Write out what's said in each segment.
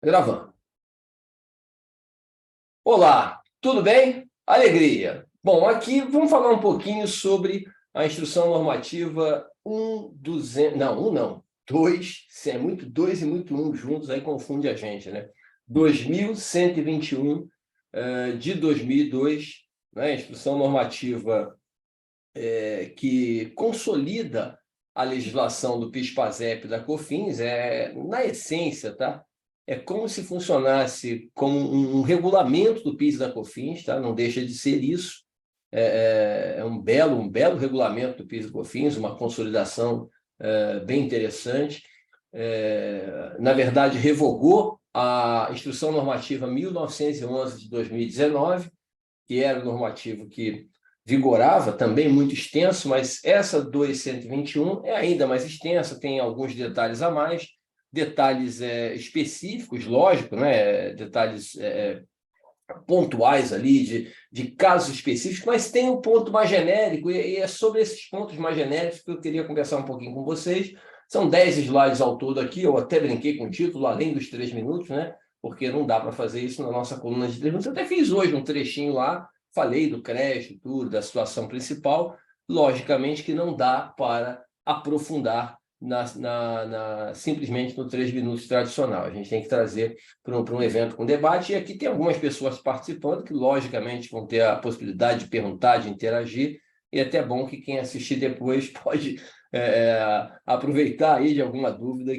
Gravando. Olá, tudo bem? Alegria. Bom, aqui vamos falar um pouquinho sobre a Instrução Normativa 1.200, não, 1 não, 2, se é muito 2 e muito 1 juntos, aí confunde a gente, né? 2121 de 2002, né? Instrução Normativa que consolida a legislação do PIS/PASEP e da COFINS, na essência, tá? É como se funcionasse como um regulamento do PIS e da COFINS, tá? Não deixa de ser isso. É um belo regulamento do PIS e COFINS, uma consolidação bem interessante. Na verdade, revogou a Instrução Normativa 1911 de 2019, que era o normativo que vigorava, também muito extenso, mas essa 2121 é ainda mais extensa, tem alguns detalhes a mais, detalhes específicos, lógico, né? Detalhes pontuais ali, de casos específicos, mas tem um ponto mais genérico, e é sobre esses pontos mais genéricos que eu queria conversar um pouquinho com vocês. São 10 slides ao todo aqui, eu até brinquei com o título, além dos 3 minutos, né? Porque não dá para fazer isso na nossa coluna de 3 minutos. Eu até fiz hoje um trechinho lá, falei do crédito, tudo, da situação principal. Logicamente que não dá para aprofundar simplesmente no 3 minutos tradicional. A gente tem que trazer para um evento com debate, e aqui tem algumas pessoas participando que, logicamente, vão ter a possibilidade de perguntar, de interagir, e é até bom que quem assistir depois pode aproveitar aí de alguma dúvida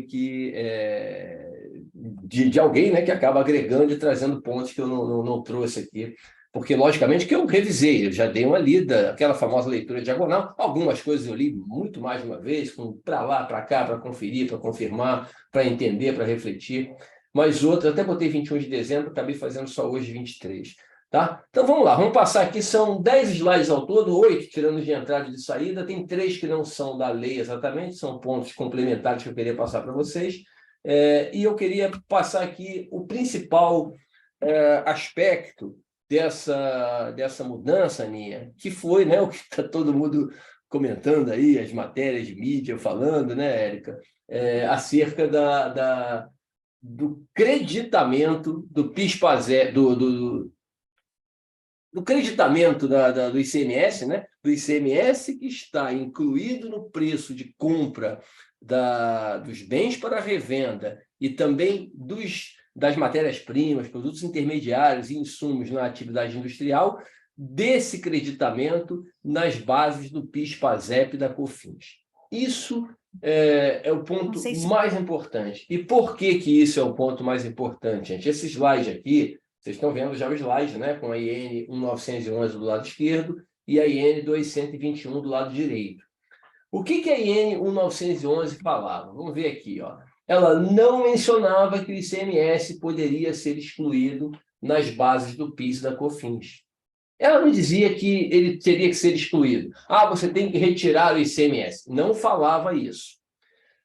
de alguém, né, que acaba agregando e trazendo pontos que eu não trouxe aqui, porque, logicamente, que eu revisei, eu já dei uma lida, aquela famosa leitura diagonal, algumas coisas eu li muito mais de uma vez, para lá, para cá, para conferir, para confirmar, para entender, para refletir, mas outras, até botei 21 de dezembro, acabei fazendo só hoje 23. Tá? Então, vamos lá, vamos passar aqui, são 10 slides ao todo, 8 tirando de entrada e de saída, tem 3 que não são da lei exatamente, são pontos complementares que eu queria passar para vocês, e eu queria passar aqui o principal aspecto dessa mudança, Aninha, que foi, né, o que está todo mundo comentando aí, as matérias de mídia falando, né, Érica, acerca do creditamento do PIS/PASEP, do creditamento do ICMS, né? Do ICMS que está incluído no preço de compra dos bens para revenda e também das matérias-primas, produtos intermediários e insumos na atividade industrial, desse creditamento nas bases do PIS/PASEP e da COFINS. Isso é o ponto mais importante. E por que isso é o ponto mais importante, gente? Esse slide aqui, vocês estão vendo já o slide, né? Com a IN 1911 do lado esquerdo e a IN 2121 do lado direito. O que a IN 1911 falava? Vamos ver aqui, ó. Ela não mencionava que o ICMS poderia ser excluído nas bases do PIS e da COFINS. Ela não dizia que ele teria que ser excluído. Ah, você tem que retirar o ICMS. Não falava isso.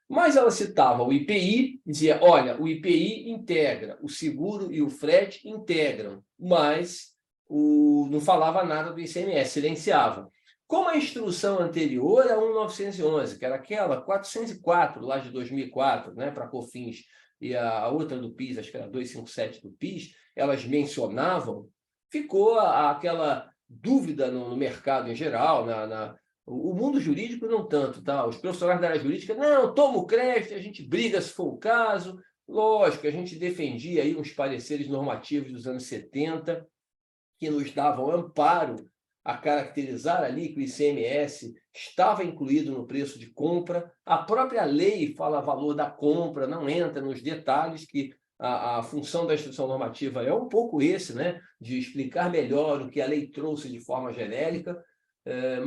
Mas ela citava o IPI, dizia, olha, o IPI integra, o seguro e o frete integram, mas não falava nada do ICMS, silenciava. Como a instrução anterior a 1911, que era aquela 404, lá de 2004, né, para a COFINS, e a outra do PIS, acho que era 257 do PIS, elas mencionavam, ficou aquela dúvida no mercado em geral, o mundo jurídico não tanto, tá? Os profissionais da área jurídica, não, toma o crédito, a gente briga se for o caso. Lógico, a gente defendia aí uns pareceres normativos dos anos 70 que nos davam amparo a caracterizar ali que o ICMS estava incluído no preço de compra. A própria lei fala valor da compra, não entra nos detalhes, que a função da instrução normativa é um pouco esse, né? De explicar melhor o que a lei trouxe de forma genérica.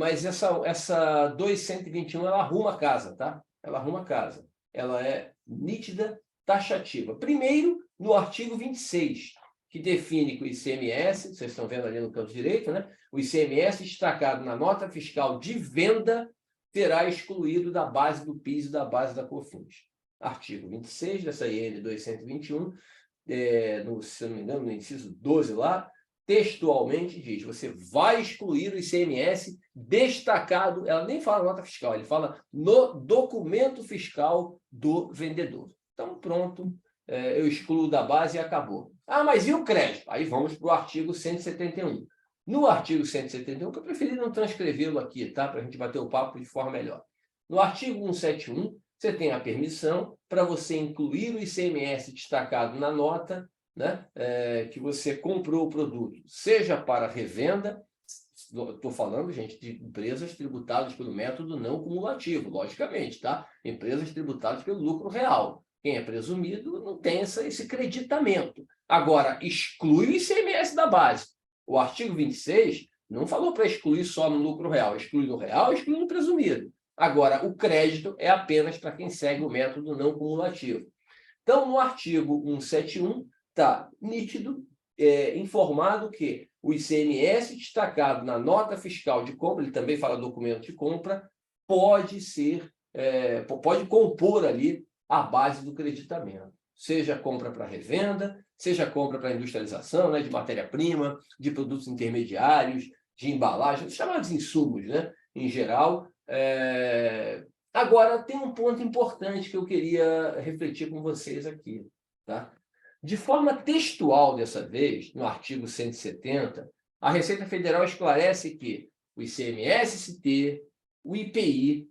Mas essa 2121 ela arruma a casa, tá? Ela arruma a casa. Ela é nítida, taxativa. Primeiro, no artigo 26, que define que o ICMS, vocês estão vendo ali no canto direito, né? O ICMS destacado na nota fiscal de venda será excluído da base do PIS e da base da COFINS. Artigo 26 dessa IN 2121, se eu não me engano, no inciso 12 lá, textualmente diz, você vai excluir o ICMS destacado, ela nem fala nota fiscal, ele fala no documento fiscal do vendedor. Então, pronto, eu excluo da base e acabou. Ah, mas e o crédito? Aí vamos para o artigo 171. No artigo 171, que eu preferi não transcrevê-lo aqui, tá? Para a gente bater o papo de forma melhor. No artigo 171, você tem a permissão para você incluir o ICMS destacado na nota, né, que você comprou o produto, seja para revenda. Estou falando, gente, de empresas tributadas pelo método não cumulativo, logicamente, tá? Empresas tributadas pelo lucro real. Quem é presumido não tem esse creditamento. Agora, exclui o ICMS da base. O artigo 26 não falou para excluir só no lucro real. Exclui no real, exclui no presumido. Agora, o crédito é apenas para quem segue o método não cumulativo. Então, no artigo 171, está nítido, informado que o ICMS destacado na nota fiscal de compra, ele também fala documento de compra, pode compor ali a base do creditamento. Seja compra para revenda, seja compra para industrialização, né, de matéria-prima, de produtos intermediários, de embalagem, chamados insumos, né, em geral. Agora, tem um ponto importante que eu queria refletir com vocês aqui, tá? De forma textual, dessa vez, no artigo 170, a Receita Federal esclarece que o ICMS-ST, o IPI,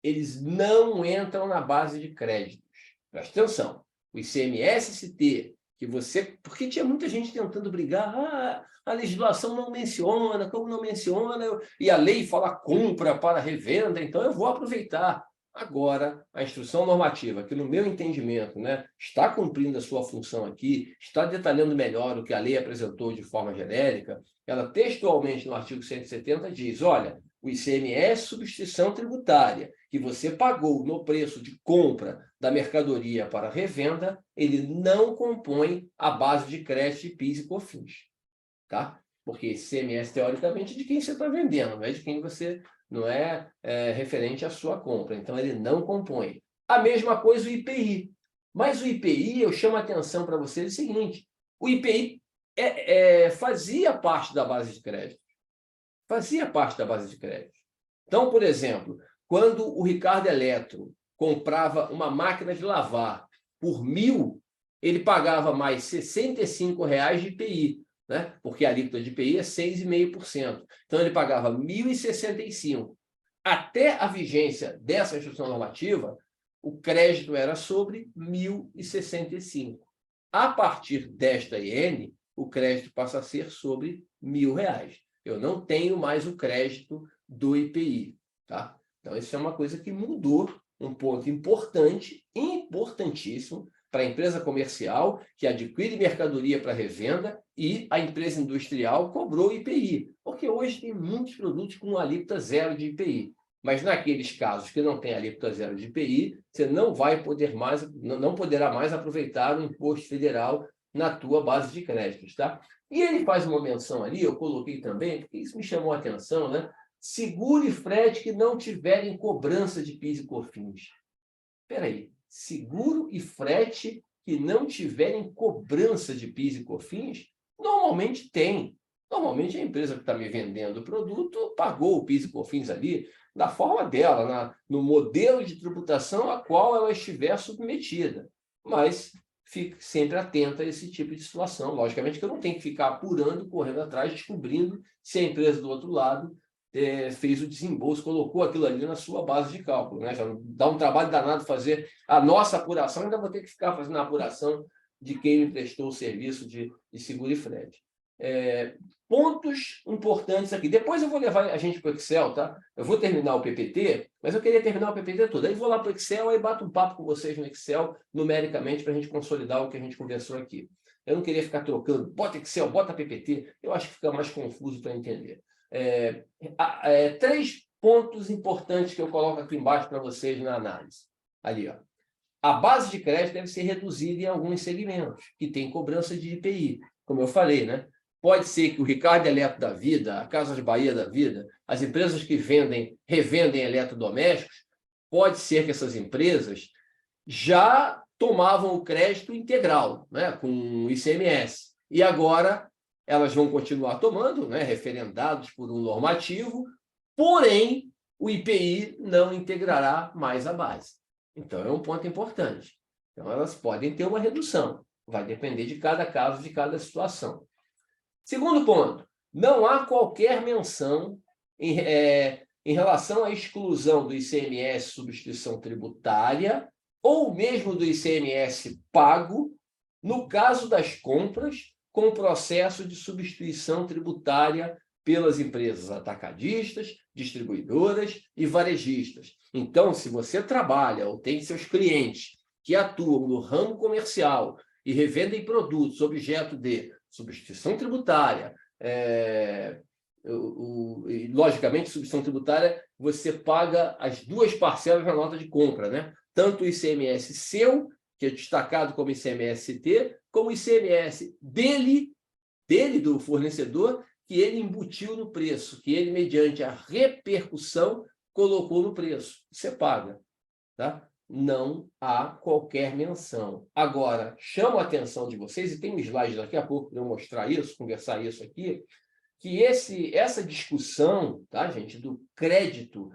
eles não entram na base de créditos. Presta atenção. O ICMS-ST, que você... Porque tinha muita gente tentando brigar, a legislação não menciona, como não menciona, e a lei fala compra para revenda, então eu vou aproveitar. Agora, a instrução normativa, que no meu entendimento, né, está cumprindo a sua função aqui, está detalhando melhor o que a lei apresentou de forma genérica, ela textualmente no artigo 170 diz, olha, o ICMS substituição tributária, que você pagou no preço de compra da mercadoria para revenda, ele não compõe a base de crédito de PIS e COFINS. Tá? Porque ICMS, teoricamente, é de quem você está vendendo, não é de quem você... não é, referente à sua compra. Então, ele não compõe. A mesma coisa o IPI. Mas o IPI, eu chamo a atenção para vocês o seguinte, o IPI fazia parte da base de crédito. Fazia parte da base de crédito. Então, por exemplo, quando o Ricardo Eletro comprava uma máquina de lavar por 1.000, ele pagava mais R$ 65 de IPI, né? Porque a alíquota de IPI é 6,5%. Então, ele pagava R$ 1.065. Até a vigência dessa instrução normativa, o crédito era sobre R$ 1.065. A partir desta IN, o crédito passa a ser sobre R$ 1.000. Eu não tenho mais o crédito do IPI. Tá? Então, isso é uma coisa que mudou, um ponto importante, importantíssimo, para a empresa comercial que adquire mercadoria para revenda e a empresa industrial cobrou IPI. Porque hoje tem muitos produtos com alíquota zero de IPI. Mas naqueles casos que não tem alíquota zero de IPI, você não poderá mais aproveitar o imposto federal na tua base de créditos. Tá? E ele faz uma menção ali, eu coloquei também, porque isso me chamou a atenção, né? Seguro e frete que não tiverem cobrança de PIS e COFINS. Espera aí, seguro e frete que não tiverem cobrança de PIS e COFINS? Normalmente tem. Normalmente a empresa que está me vendendo o produto pagou o PIS e COFINS ali, da forma dela, no modelo de tributação a qual ela estiver submetida. Mas fique sempre atenta a esse tipo de situação. Logicamente que eu não tenho que ficar apurando, correndo atrás, descobrindo se a empresa do outro lado fez o desembolso, colocou aquilo ali na sua base de cálculo. Né? Já dá um trabalho danado fazer a nossa apuração, ainda vou ter que ficar fazendo a apuração de quem me prestou o serviço de seguro e frete. Pontos importantes aqui. Depois eu vou levar a gente para o Excel, tá? Eu vou terminar o PPT, mas eu queria terminar o PPT todo. Aí vou lá para o Excel e bato um papo com vocês no Excel, numericamente, para a gente consolidar o que a gente conversou aqui. Eu não queria ficar trocando, bota Excel, bota PPT, eu acho que fica mais confuso para entender. 3 pontos importantes que eu coloco aqui embaixo para vocês na análise. Ali, ó. A base de crédito deve ser reduzida em alguns segmentos, que tem cobrança de IPI, como eu falei, né? Pode ser que o Ricardo Eletro da vida, a Casas Bahia da vida, as empresas que revendem eletrodomésticos, pode ser que essas empresas já tomavam o crédito integral, né, com o ICMS. E agora elas vão continuar tomando, né, referendados por um normativo, porém o IPI não integrará mais a base. Então, é um ponto importante. Então, elas podem ter uma redução. Vai depender de cada caso, de cada situação. Segundo ponto, não há qualquer menção em relação à exclusão do ICMS substituição tributária ou mesmo do ICMS pago no caso das compras com o processo de substituição tributária pelas empresas atacadistas, distribuidoras e varejistas. Então, se você trabalha ou tem seus clientes que atuam no ramo comercial e revendem produtos objeto de substituição tributária, logicamente, substituição tributária, você paga as duas parcelas na nota de compra, né? Tanto o ICMS seu, que é destacado como ICMS-T, como o ICMS dele, do fornecedor, que ele embutiu no preço, que ele, mediante a repercussão, colocou no preço. Você paga, tá? Não há qualquer menção. Agora, chamo a atenção de vocês, e tem um slide daqui a pouco para eu mostrar isso, conversar isso aqui, que essa discussão, tá, gente, do crédito,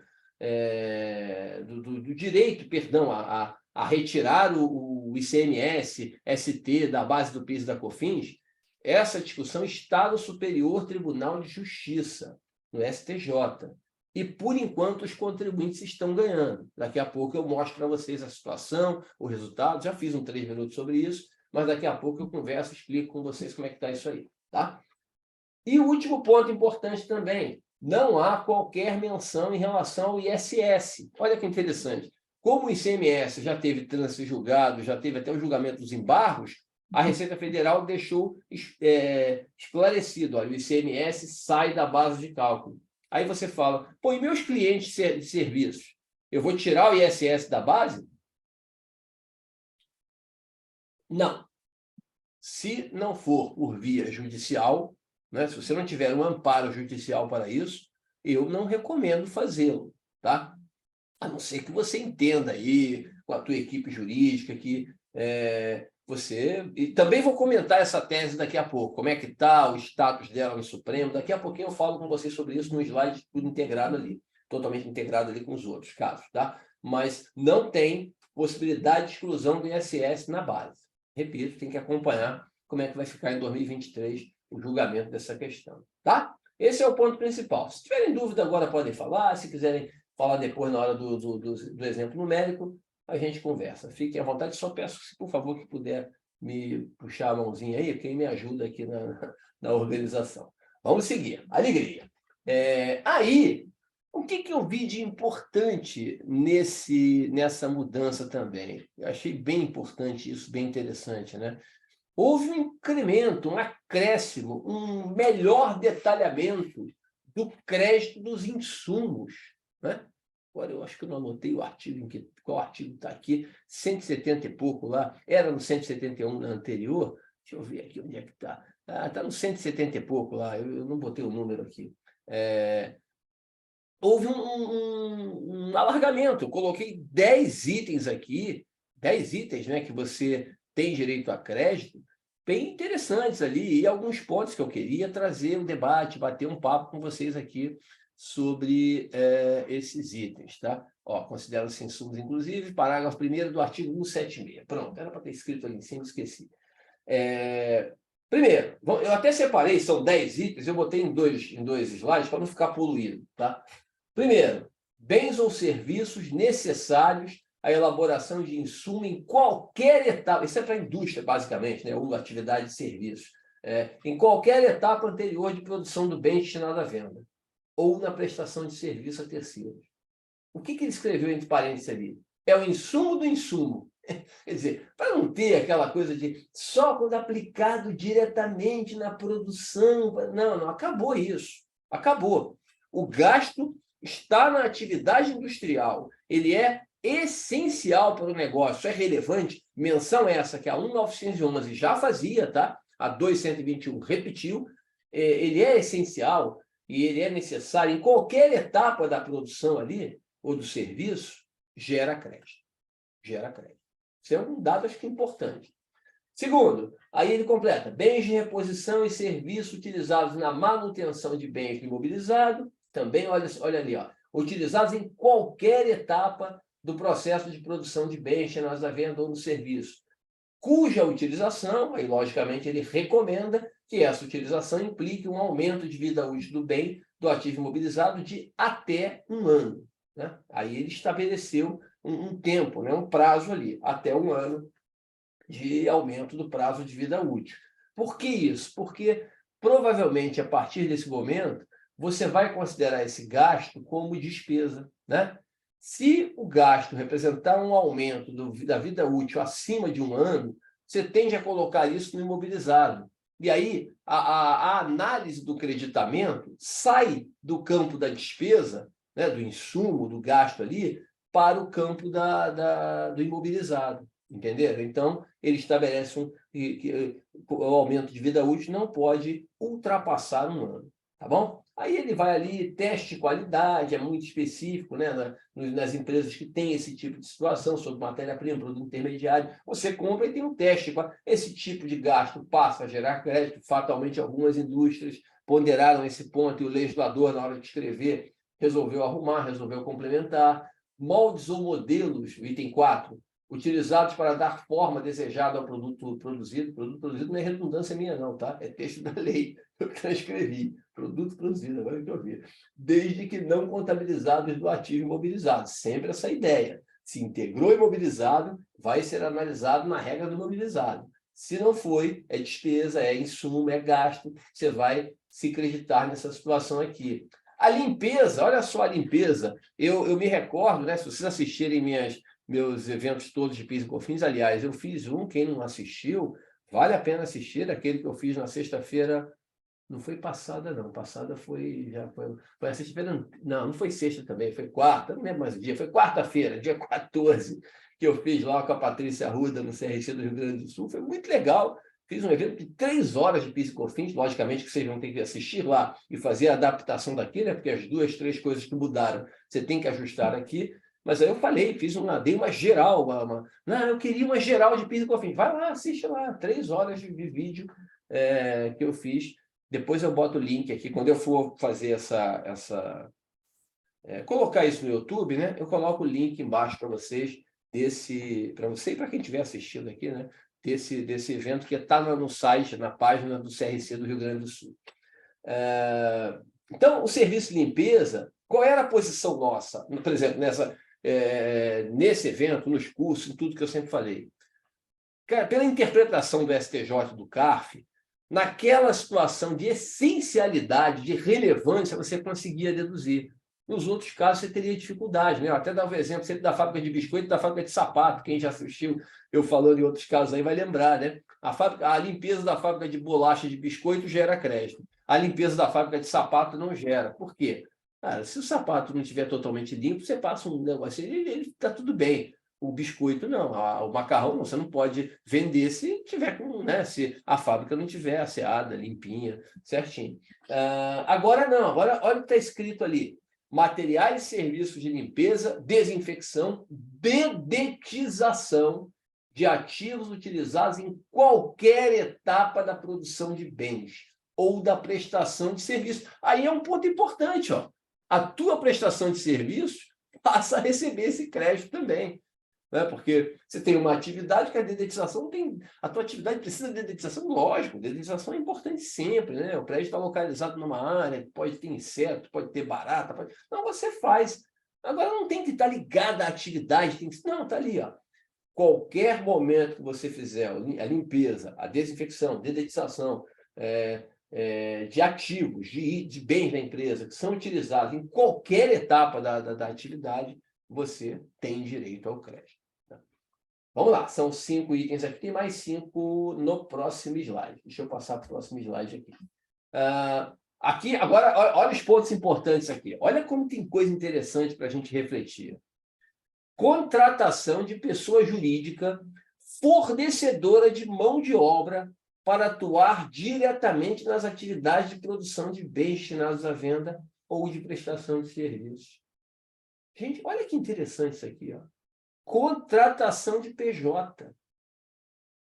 do direito, perdão, a retirar o ICMS-ST da base do PIS e da COFINS, essa discussão está no Superior Tribunal de Justiça, no STJ. E, por enquanto, os contribuintes estão ganhando. Daqui a pouco eu mostro para vocês a situação, o resultado. Já fiz 3 minutos sobre isso, mas daqui a pouco eu converso, explico com vocês como é que está isso aí, tá? E o último ponto importante também, não há qualquer menção em relação ao ISS. Olha que interessante. Como o ICMS já teve trânsito julgado, já teve até o julgamento dos embargos, a Receita Federal deixou esclarecido, olha, o ICMS sai da base de cálculo. Aí você fala, pô, e meus clientes de serviços? Eu vou tirar o ISS da base? Não. Se não for por via judicial, né, se você não tiver um amparo judicial para isso, eu não recomendo fazê-lo, tá? A não ser que você entenda aí com a tua equipe jurídica que você... E também vou comentar essa tese daqui a pouco, como é que está o status dela no Supremo. Daqui a pouquinho eu falo com vocês sobre isso no slide tudo integrado ali, totalmente integrado ali com os outros casos, tá? Mas não tem possibilidade de exclusão do ISS na base. Repito, tem que acompanhar como é que vai ficar em 2023 o julgamento dessa questão, tá? Esse é o ponto principal. Se tiverem dúvida agora podem falar, se quiserem falar depois na hora do exemplo numérico, a gente conversa. Fiquem à vontade, só peço, por favor, que puder me puxar a mãozinha aí, quem me ajuda aqui na organização. Vamos seguir. Alegria. Aí, o que eu vi de importante nessa mudança também? Eu achei bem importante isso, bem interessante, né? Houve um incremento, um acréscimo, um melhor detalhamento do crédito dos insumos, né? Agora, eu acho que eu não anotei o artigo, qual artigo está aqui, 170 e pouco lá, era no 171 na anterior, deixa eu ver aqui onde é que está. Está no 170 e pouco lá, eu não botei o número aqui. Houve um alargamento, eu coloquei 10 itens aqui, 10 itens, né, que você tem direito a crédito, bem interessantes ali, e alguns pontos que eu queria trazer um debate, bater um papo com vocês aqui sobre esses itens, tá? Ó, considera-se insumos, inclusive, parágrafo 1º do artigo 176. Pronto, era para ter escrito ali em cima, esqueci. Primeiro, eu até separei, são 10 itens, eu botei em dois slides para não ficar poluído, tá? Primeiro, bens ou serviços necessários à elaboração de insumo em qualquer etapa, isso é para a indústria, basicamente, né, ou atividade de serviços, em qualquer etapa anterior de produção do bem destinado à venda, ou na prestação de serviço a terceiros. O que ele escreveu entre parênteses ali? É o insumo do insumo. Quer dizer, para não ter aquela coisa de só quando aplicado diretamente na produção. Não, acabou isso. Acabou. O gasto está na atividade industrial. Ele é essencial para o negócio. É relevante. Menção essa que a 1911 já fazia, tá? A 2121 repetiu. Ele é essencial e ele é necessário em qualquer etapa da produção ali, ou do serviço, gera crédito. Gera crédito. Isso é um dado, acho que importante. Segundo, aí ele completa, bens de reposição e serviços utilizados na manutenção de bens imobilizados, também, olha ali, ó, utilizados em qualquer etapa do processo de produção de bens destinados à venda ou no serviço, cuja utilização, aí logicamente ele recomenda que essa utilização implique um aumento de vida útil do bem, do ativo imobilizado, de até 1 ano. Né? Aí ele estabeleceu um tempo, né? Um prazo ali, até 1 ano de aumento do prazo de vida útil. Por que isso? Porque provavelmente a partir desse momento você vai considerar esse gasto como despesa, né? Se o gasto representar um aumento da vida útil acima de 1 ano, você tende a colocar isso no imobilizado. E aí, a análise do creditamento sai do campo da despesa, né, do insumo, do gasto ali, para o campo do imobilizado. Entenderam? Então, ele estabelece que o aumento de vida útil não pode ultrapassar 1 ano. Tá bom? Aí ele vai ali, teste de qualidade, é muito específico, né? Nas empresas que têm esse tipo de situação, sobre matéria-prima, produto intermediário, você compra e tem um teste. Esse tipo de gasto passa a gerar crédito, fatalmente algumas indústrias ponderaram esse ponto e o legislador, na hora de escrever, resolveu arrumar, resolveu complementar. Moldes ou modelos, item 4, utilizados para dar forma desejada ao produto produzido. Produto produzido não é redundância minha, não, tá? É texto da lei. Eu transcrevi. Produto produzido, agora que eu vi. Desde que não contabilizados do ativo imobilizado. Sempre essa ideia. Se integrou imobilizado, vai ser analisado na regra do imobilizado. Se não foi, é despesa, é insumo, é gasto. Você vai se creditar nessa situação aqui. A limpeza, olha só a limpeza. Eu me recordo, né? Se vocês assistirem meus eventos todos de PIS e COFINS, aliás, eu fiz quem não assistiu, vale a pena assistir, aquele que eu fiz na sexta-feira, não foi passada, não, passada foi a sexta-feira, não foi sexta também, foi quarta, não lembro mais o dia, foi quarta-feira, dia 14, que eu fiz lá com a Patrícia Arruda, no CRC do Rio Grande do Sul, foi muito legal, fiz um evento de 3 horas de PIS e COFINS, logicamente que vocês vão ter que assistir lá e fazer a adaptação daqui, né, porque as 2, 3 coisas que mudaram, você tem que ajustar aqui. Mas aí eu falei, dei uma geral, não, eu queria uma geral de PIS e COFINS. Vai lá, assiste lá, 3 horas de vídeo que eu fiz. Depois eu boto o link aqui, quando eu for fazer colocar isso no YouTube, né? Eu coloco o link embaixo para vocês, para você e para quem estiver assistindo aqui, né? Desse evento que está no site, na página do CRC do Rio Grande do Sul. Então, o serviço de limpeza, qual era a posição nossa, por exemplo, nesse evento, nos cursos, em tudo que eu sempre falei? Cara, pela interpretação do STJ do CARF, naquela situação de essencialidade, de relevância, você conseguia deduzir. Nos outros casos, você teria dificuldade. Né? Eu até dava o exemplo sempre da fábrica de biscoito e da fábrica de sapato. Quem já assistiu eu falando em outros casos aí vai lembrar. Né? A limpeza da fábrica de bolacha de biscoito gera crédito. A limpeza da fábrica de sapato não gera. Por quê? Cara, se o sapato não estiver totalmente limpo, você passa um negócio, ele está tudo bem. O biscoito não, o macarrão não, você não pode vender se tiver né, se a fábrica não tiver asseada, limpinha, certinho. Agora não, agora olha o que está escrito ali: materiais e serviços de limpeza, desinfecção, dedetização de ativos utilizados em qualquer etapa da produção de bens ou da prestação de serviço. Aí é um ponto importante, ó. A tua prestação de serviço passa a receber esse crédito também. Né? Porque você tem uma atividade que a dedetização tem. A tua atividade precisa de dedetização, lógico, dedetização é importante sempre, né? O prédio está localizado numa área, pode ter inseto, pode ter barata, não, você faz. Agora não tem que estar ligado à atividade, não, está ali, ó. Qualquer momento que você fizer a limpeza, a desinfecção, dedetização de ativos, de bens da empresa que são utilizados em qualquer etapa da atividade, você tem direito ao crédito. Vamos lá, são 5 itens aqui, tem mais 5 no próximo slide. Deixa eu passar para o próximo slide aqui. Aqui, agora, olha os pontos importantes aqui. Olha como tem coisa interessante para a gente refletir. Contratação de pessoa jurídica fornecedora de mão de obra para atuar diretamente nas atividades de produção de bens destinados à venda ou de prestação de serviços. Gente, olha que interessante isso aqui, ó. Contratação de PJ.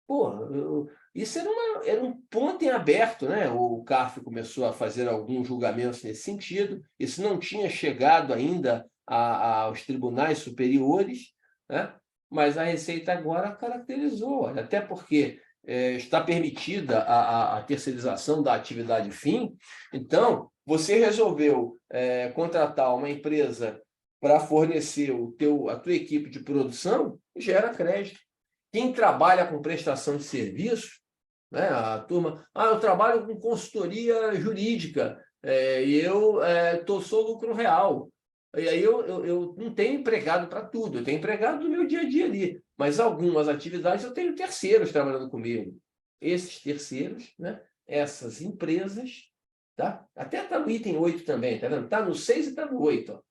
Pô, isso era um ponto em aberto, né? O CARF começou a fazer alguns julgamentos nesse sentido. Isso não tinha chegado ainda aos tribunais superiores, né? Mas a Receita agora caracterizou, olha, até porque está permitida a terceirização da atividade fim, então você resolveu contratar uma empresa para fornecer a tua equipe de produção, gera crédito. Quem trabalha com prestação de serviço, né, a turma, eu trabalho com consultoria jurídica, e eu sou lucro real. E aí eu não tenho empregado para tudo, eu tenho empregado no meu dia a dia ali, mas algumas atividades eu tenho terceiros trabalhando comigo. Esses terceiros, né, essas empresas, tá? Até está no item 8 também, tá vendo? Está no 6 e está no 8. Ó.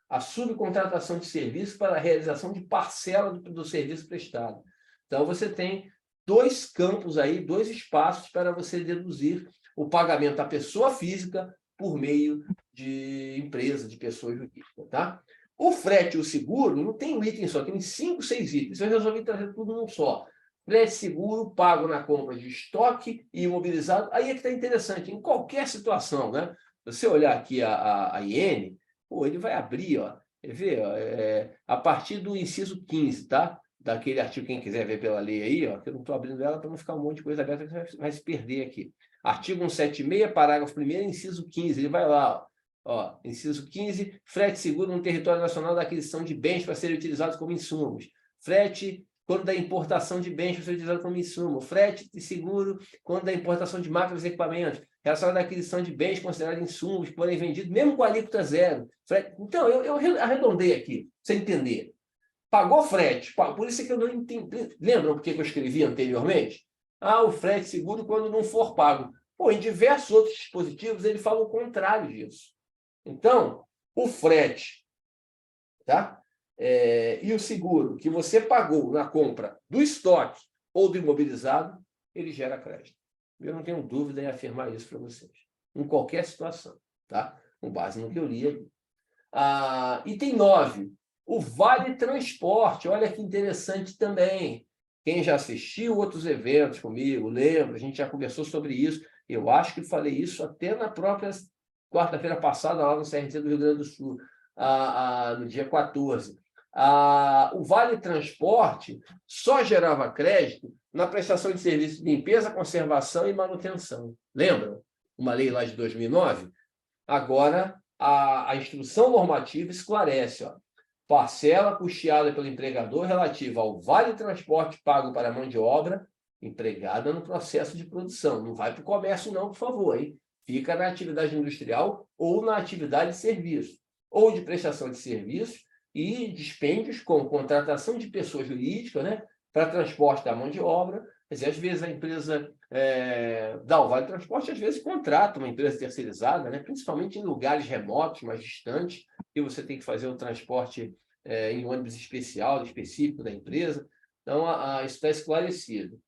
A subcontratação de serviço para a realização de parcela do serviço prestado. Então, você tem dois campos aí, dois espaços para você deduzir o pagamento à pessoa física por meio de empresa, de pessoa jurídica, tá? O frete e o seguro não tem um item só, tem 5, 6 itens. Eu resolvi trazer tudo num só. Frete seguro pago na compra de estoque e imobilizado. Aí é que está interessante, em qualquer situação, né? Se você olhar aqui a IN, ele vai abrir, ó, quer ver, ó, a partir do inciso 15, tá? Daquele artigo, quem quiser ver pela lei aí, ó, que eu não estou abrindo ela para não ficar um monte de coisa aberta que vai se perder aqui. Artigo 176, parágrafo 1º, inciso 15, ele vai lá, ó, inciso 15, frete seguro no território nacional da aquisição de bens para serem utilizados como insumos. Frete quando da importação de bens para serem utilizados como insumo. Frete e seguro quando da importação de máquinas e equipamentos. Relacionado à aquisição de bens considerados insumos, que forem vendidos, mesmo com alíquota zero. Frete... Então, eu arredondei aqui, para você entender. Pagou frete, por isso é que eu não entendi. Lembram o que eu escrevi anteriormente? O frete seguro quando não for pago. Em diversos outros dispositivos ele fala o contrário disso. Então, o frete, tá? E o seguro que você pagou na compra do estoque ou do imobilizado, ele gera crédito. Eu não tenho dúvida em afirmar isso para vocês. Em qualquer situação, tá? Com base no que eu li aqui. Item 9. O Vale Transporte, olha que interessante também. Quem já assistiu outros eventos comigo, lembra, a gente já conversou sobre isso. Eu acho que falei isso até na própria quarta-feira passada, lá no CRT do Rio Grande do Sul, no dia 14. O Vale Transporte só gerava crédito na prestação de serviços de limpeza, conservação e manutenção. Lembram? Uma lei lá de 2009? Agora, a instrução normativa esclarece, ó, parcela custeada pelo empregador relativa ao vale transporte pago para a mão de obra empregada no processo de produção. Não vai para o comércio, não, por favor, hein? Fica na atividade industrial ou na atividade de serviço, ou de prestação de serviços e dispêndios com contratação de pessoa jurídica, né, para transporte da mão de obra. Quer dizer, às vezes a empresa dá o vale transporte, às vezes contrata uma empresa terceirizada, né, principalmente em lugares remotos, mais distantes, que você tem que fazer o transporte em ônibus específico da empresa. Então, isso está esclarecido.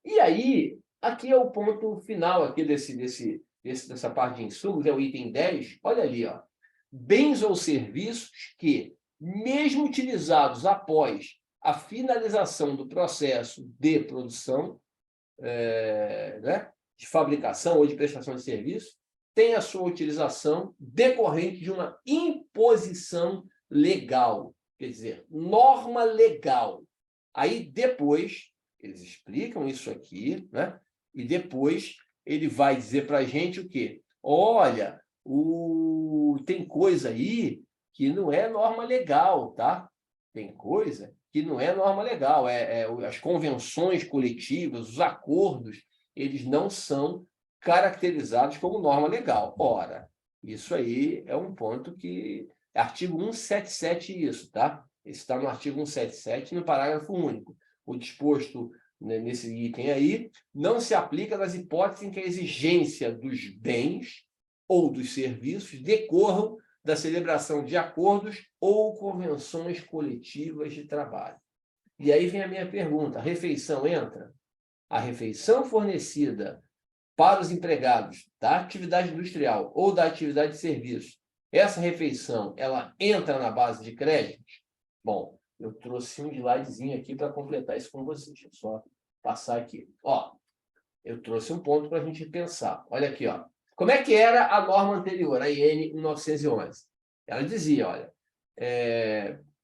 E aí, aqui é o ponto final aqui dessa parte de insumos, é o item 10. Olha ali, ó. Bens ou serviços que, mesmo utilizados após a finalização do processo de produção, né, de fabricação ou de prestação de serviço, tem a sua utilização decorrente de uma imposição legal, quer dizer, norma legal. Aí, depois, eles explicam isso aqui, né? E depois ele vai dizer para a gente o quê? Olha, tem coisa aí que não é norma legal, tá? Tem coisa que não é norma legal. As convenções coletivas, os acordos, eles não são caracterizados como norma legal. Ora, isso aí é um ponto que... Artigo 177 isso, tá? Isso está no artigo 177, no parágrafo único. O disposto, né, nesse item aí não se aplica nas hipóteses em que a exigência dos bens ou dos serviços decorram da celebração de acordos ou convenções coletivas de trabalho. E aí vem a minha pergunta: a refeição entra? A refeição fornecida para os empregados da atividade industrial ou da atividade de serviço, essa refeição, ela entra na base de créditos? Bom, eu trouxe um slidezinho aqui para completar isso com vocês. Deixa eu só passar aqui. Ó, eu trouxe um ponto para a gente pensar. Olha aqui, ó. Como é que era a norma anterior, a IN 1911? Ela dizia, olha,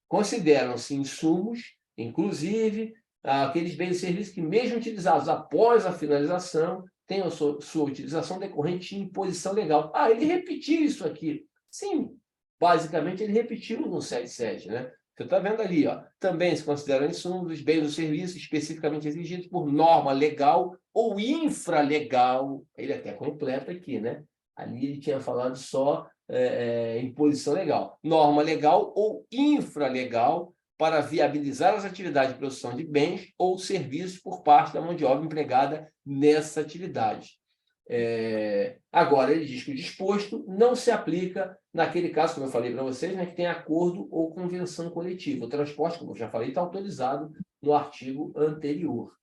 consideram-se insumos, inclusive, aqueles bens e serviços que, mesmo utilizados após a finalização, tenham sua utilização decorrente de imposição legal. Ele repetiu isso aqui. Sim, basicamente ele repetiu no 77, né? Você está vendo ali, ó, também se consideram insumos os bens ou serviços especificamente exigidos por norma legal ou infralegal. Ele até completa aqui, né? Ali ele tinha falado só imposição legal. Norma legal ou infralegal para viabilizar as atividades de produção de bens ou serviços por parte da mão de obra empregada nessa atividade. Agora, ele diz que o disposto não se aplica naquele caso, como eu falei para vocês, né, que tem acordo ou convenção coletiva. O transporte, como eu já falei, está autorizado no artigo anterior.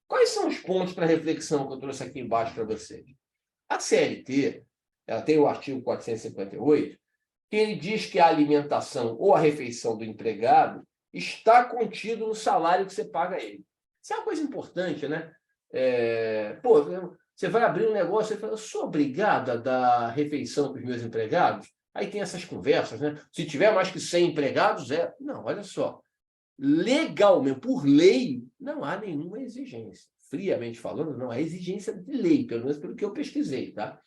Quais são os pontos para reflexão que eu trouxe aqui embaixo para vocês? A CLT, ela tem o artigo 458, que ele diz que a alimentação ou a refeição do empregado está contido no salário que você paga a ele. Isso é uma coisa importante, né? Você vai abrir um negócio e fala, eu sou obrigado a dar refeição para os meus empregados? Aí tem essas conversas, né? Se tiver mais que 100 empregados, Não, olha só. Legalmente, por lei, não há nenhuma exigência. Friamente falando, não há exigência de lei, pelo menos pelo que eu pesquisei, tá?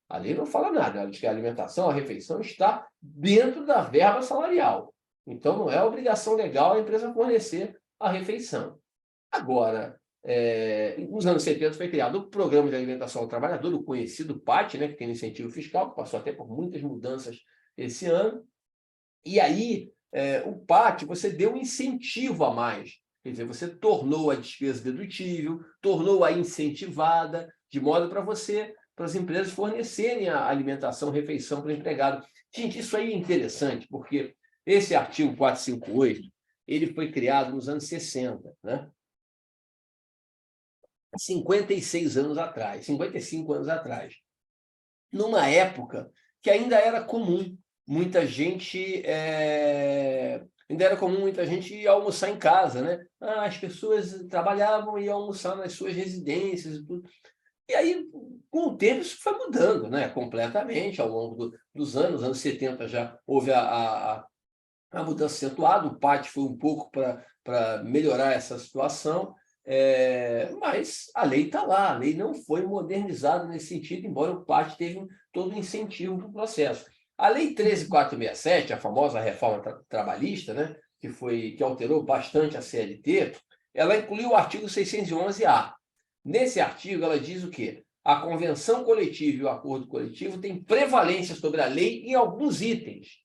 A lei não fala nada, ela diz que a alimentação, a refeição está dentro da verba salarial. Então, não é obrigação legal a empresa fornecer a refeição. Agora, nos anos 70 foi criado o Programa de Alimentação ao Trabalhador, o conhecido PAT, né, que tem um incentivo fiscal, que passou até por muitas mudanças esse ano. E aí, o PAT, você deu um incentivo a mais. Quer dizer, você tornou a despesa dedutível, tornou-a incentivada, de modo para as empresas fornecerem a alimentação, refeição para o empregado. Gente, isso aí é interessante, porque esse artigo 458, ele foi criado nos anos 60, né? 56 anos atrás, 55 anos atrás, numa época que ainda era comum muita gente ir almoçar em casa, né? As pessoas trabalhavam e iam almoçar nas suas residências e tudo. E aí, com o tempo, isso foi mudando, né? Completamente, ao longo dos anos 70 já houve a mudança acentuada, o PAT foi um pouco para melhorar essa situação, mas a lei está lá, a lei não foi modernizada nesse sentido, embora o PAT teve todo o incentivo para o processo. A Lei 13.467, a famosa reforma trabalhista, né, que alterou bastante a CLT, ela incluiu o artigo 611-A. Nesse artigo, ela diz o quê? A convenção coletiva e o acordo coletivo têm prevalência sobre a lei em alguns itens.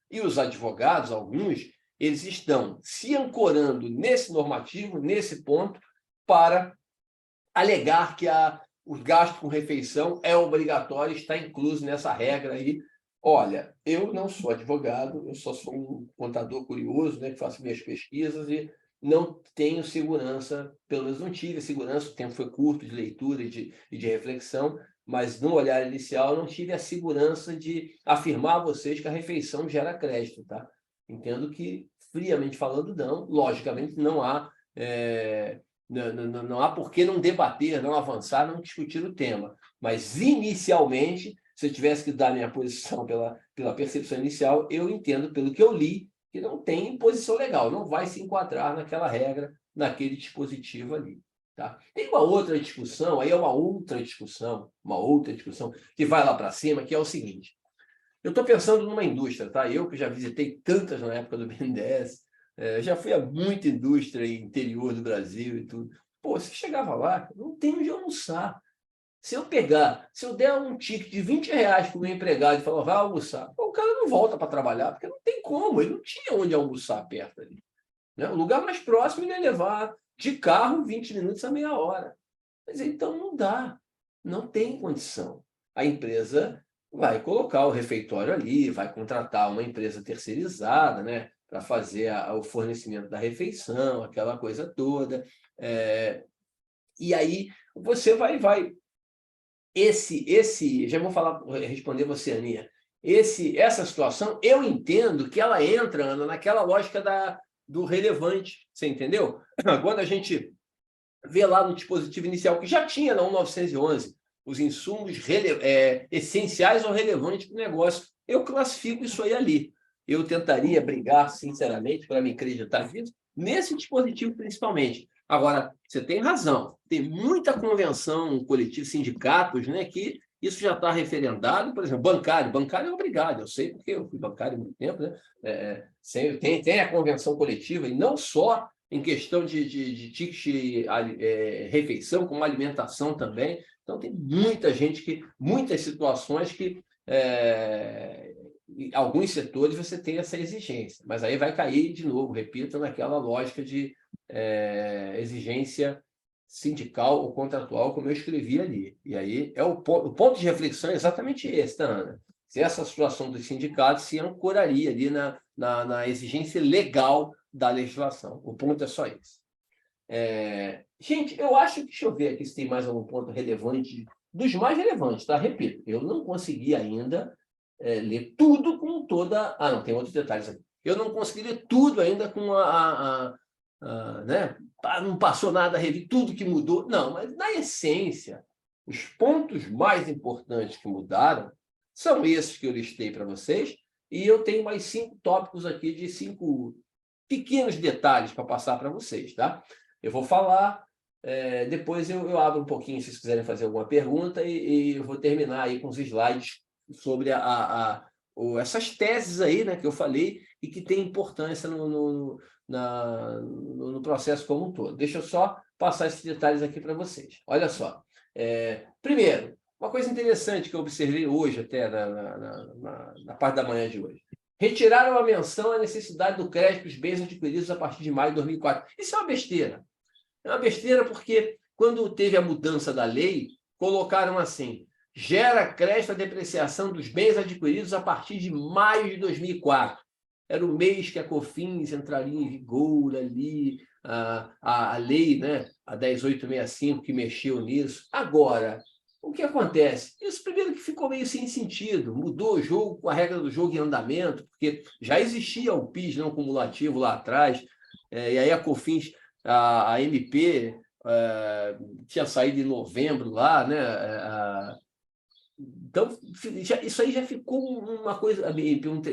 E os advogados, alguns, eles estão se ancorando nesse normativo, nesse ponto, para alegar que o gasto com refeição é obrigatório e está incluso nessa regra aí. Olha, eu não sou advogado, eu só sou um contador curioso, né, que faço minhas pesquisas e não tenho segurança, pelo menos não tive segurança, o tempo foi curto de leitura e de reflexão, mas no olhar inicial eu não tive a segurança de afirmar a vocês que a refeição gera crédito, tá? Entendo que, friamente falando, não. Logicamente, não há por que não debater, não avançar, não discutir o tema. Mas, inicialmente, se eu tivesse que dar minha posição pela percepção inicial, eu entendo, pelo que eu li, que não tem imposição legal, não vai se enquadrar naquela regra, naquele dispositivo ali. Tá? Tem uma outra discussão, aí é uma outra discussão, que vai lá para cima, que é o seguinte. Eu estou pensando numa indústria, tá? Eu que já visitei tantas na época do BNDES, já fui a muita indústria interior do Brasil e tudo. Pô, você chegava lá, não tem onde almoçar. Se eu der um ticket de R$20 para o meu empregado e falar, vai almoçar, o cara não volta para trabalhar, porque não tem como, ele não tinha onde almoçar perto ali. Né? O lugar mais próximo ele ia levar de carro 20 minutos a meia hora. Mas então não dá, não tem condição. A empresa vai colocar o refeitório ali, vai contratar uma empresa terceirizada, né, para fazer o fornecimento da refeição, aquela coisa toda. E aí você vai já vou responder você, Aninha. Essa situação, eu entendo que ela entra, Ana, naquela lógica do relevante, você entendeu? Quando a gente vê lá no dispositivo inicial, que já tinha na 1911, os insumos essenciais ou relevantes para o negócio, eu classifico isso aí ali. eu tentaria brigar, sinceramente, para me acreditar nisso, nesse dispositivo principalmente. Agora, você tem razão, tem muita convenção coletiva, sindicatos, né, que isso já está referendado, por exemplo, bancário é obrigado, eu sei porque eu fui bancário há muito tempo, né? Tem a convenção coletiva, e não só em questão de ticket refeição, como alimentação também. Então, tem muita gente muitas situações que em alguns setores você tem essa exigência, mas aí vai cair de novo, repito, naquela lógica de exigência sindical ou contratual, como eu escrevi ali. E aí o ponto de reflexão é exatamente esse, tá, Ana? Se essa situação dos sindicatos se ancoraria ali na exigência legal da legislação. O ponto é só esse. Gente, eu acho que, deixa eu ver aqui se tem mais algum ponto relevante, dos mais relevantes, tá? Repito, eu não consegui ainda ler tudo com toda... Ah, não, tem outros detalhes aqui. Eu não consegui ler tudo ainda com né? Não passou nada a rever tudo que mudou. Não, mas na essência, os pontos mais importantes que mudaram são esses que eu listei para vocês, e eu tenho mais 5 tópicos aqui de 5 pequenos detalhes para passar para vocês, tá? Eu vou falar, depois eu abro um pouquinho, se vocês quiserem fazer alguma pergunta, e eu vou terminar aí com os slides sobre essas teses aí, né, que eu falei e que tem importância no processo como um todo. Deixa eu só passar esses detalhes aqui para vocês. Olha só. Primeiro, uma coisa interessante que eu observei hoje, até na parte da manhã de hoje. Retiraram a menção à necessidade do crédito dos bens adquiridos a partir de maio de 2004. Isso é uma besteira. É uma besteira porque, quando teve a mudança da lei, colocaram assim: gera crédito à depreciação dos bens adquiridos a partir de maio de 2004. Era o mês que a COFINS entraria em vigor ali, a lei, né, a 10.865, que mexeu nisso. Agora, o que acontece? Isso primeiro que ficou meio sem sentido, mudou o jogo com a regra do jogo em andamento, porque já existia o PIS não cumulativo lá atrás, e aí a COFINS, a MP, tinha saído em novembro lá, né? Então, isso aí já ficou uma coisa,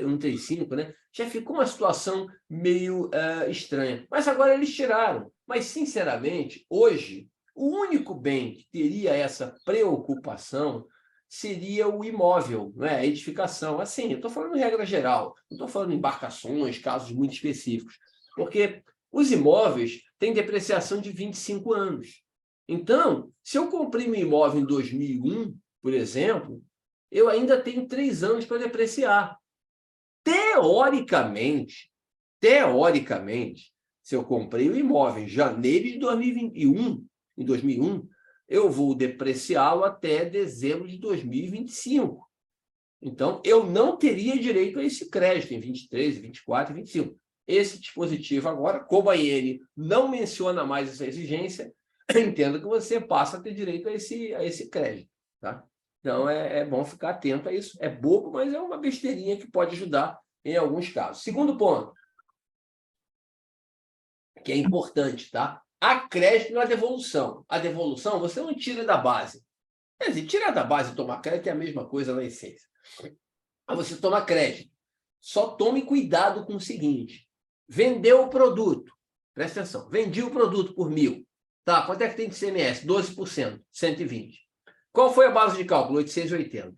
um 35, né? Já ficou uma situação meio estranha. Mas agora eles tiraram. Mas, sinceramente, hoje, o único bem que teria essa preocupação seria o imóvel, não é? A edificação. Assim, eu estou falando em regra geral, não estou falando em embarcações, casos muito específicos. Porque os imóveis têm depreciação de 25 anos. Então, se eu comprei um imóvel em 2001, por exemplo, eu ainda tenho 3 anos para depreciar. Teoricamente, se eu comprei o imóvel em janeiro de 2021, em 2001, eu vou depreciá-lo até dezembro de 2025. Então, eu não teria direito a esse crédito em 23, 24 e 25. Esse dispositivo agora, como a IN não menciona mais essa exigência, entendo que você passa a ter direito a esse crédito, tá? Então, é bom ficar atento a isso. É bobo, mas é uma besteirinha que pode ajudar em alguns casos. Segundo ponto, que é importante, tá? Há crédito na devolução. A devolução você não tira da base. Quer dizer, tirar da base e tomar crédito é a mesma coisa na essência. Mas você toma crédito. Só tome cuidado com o seguinte: vendeu o produto. Presta atenção. Vendi o produto por 1.000. Tá, quanto é que tem de ICMS? 12%, 120. Qual foi a base de cálculo? 880.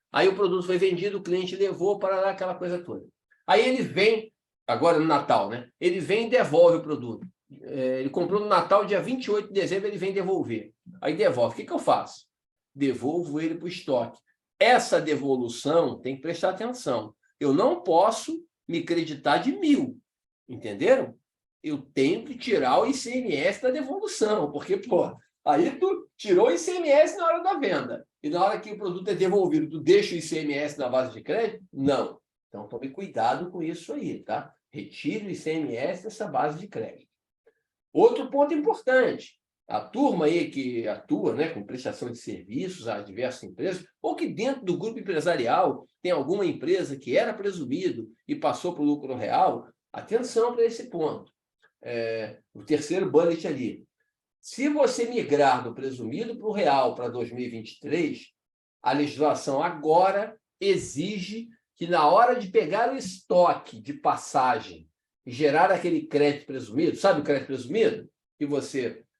Aí o produto foi vendido, o cliente levou para lá, aquela coisa toda. Aí ele vem, agora no Natal, né? Ele vem e devolve o produto. Ele comprou no Natal, dia 28 de dezembro, ele vem devolver. Aí devolve. O que eu faço? Devolvo ele para o estoque. Essa devolução tem que prestar atenção. Eu não posso me creditar de 1.000. Entenderam? Eu tenho que tirar o ICMS da devolução, porque, aí tu tirou o ICMS na hora da venda, e na hora que o produto é devolvido, tu deixa o ICMS na base de crédito? Não. Então, tome cuidado com isso aí, tá? Retire o ICMS dessa base de crédito. Outro ponto importante: a turma aí que atua, né, com prestação de serviços a diversas empresas, ou que dentro do grupo empresarial tem alguma empresa que era presumido e passou para o lucro real, atenção para esse ponto. O terceiro bullet ali. Se você migrar do presumido para o real para 2023, a legislação agora exige que na hora de pegar o estoque de passagem e gerar aquele crédito presumido, sabe o crédito presumido? Que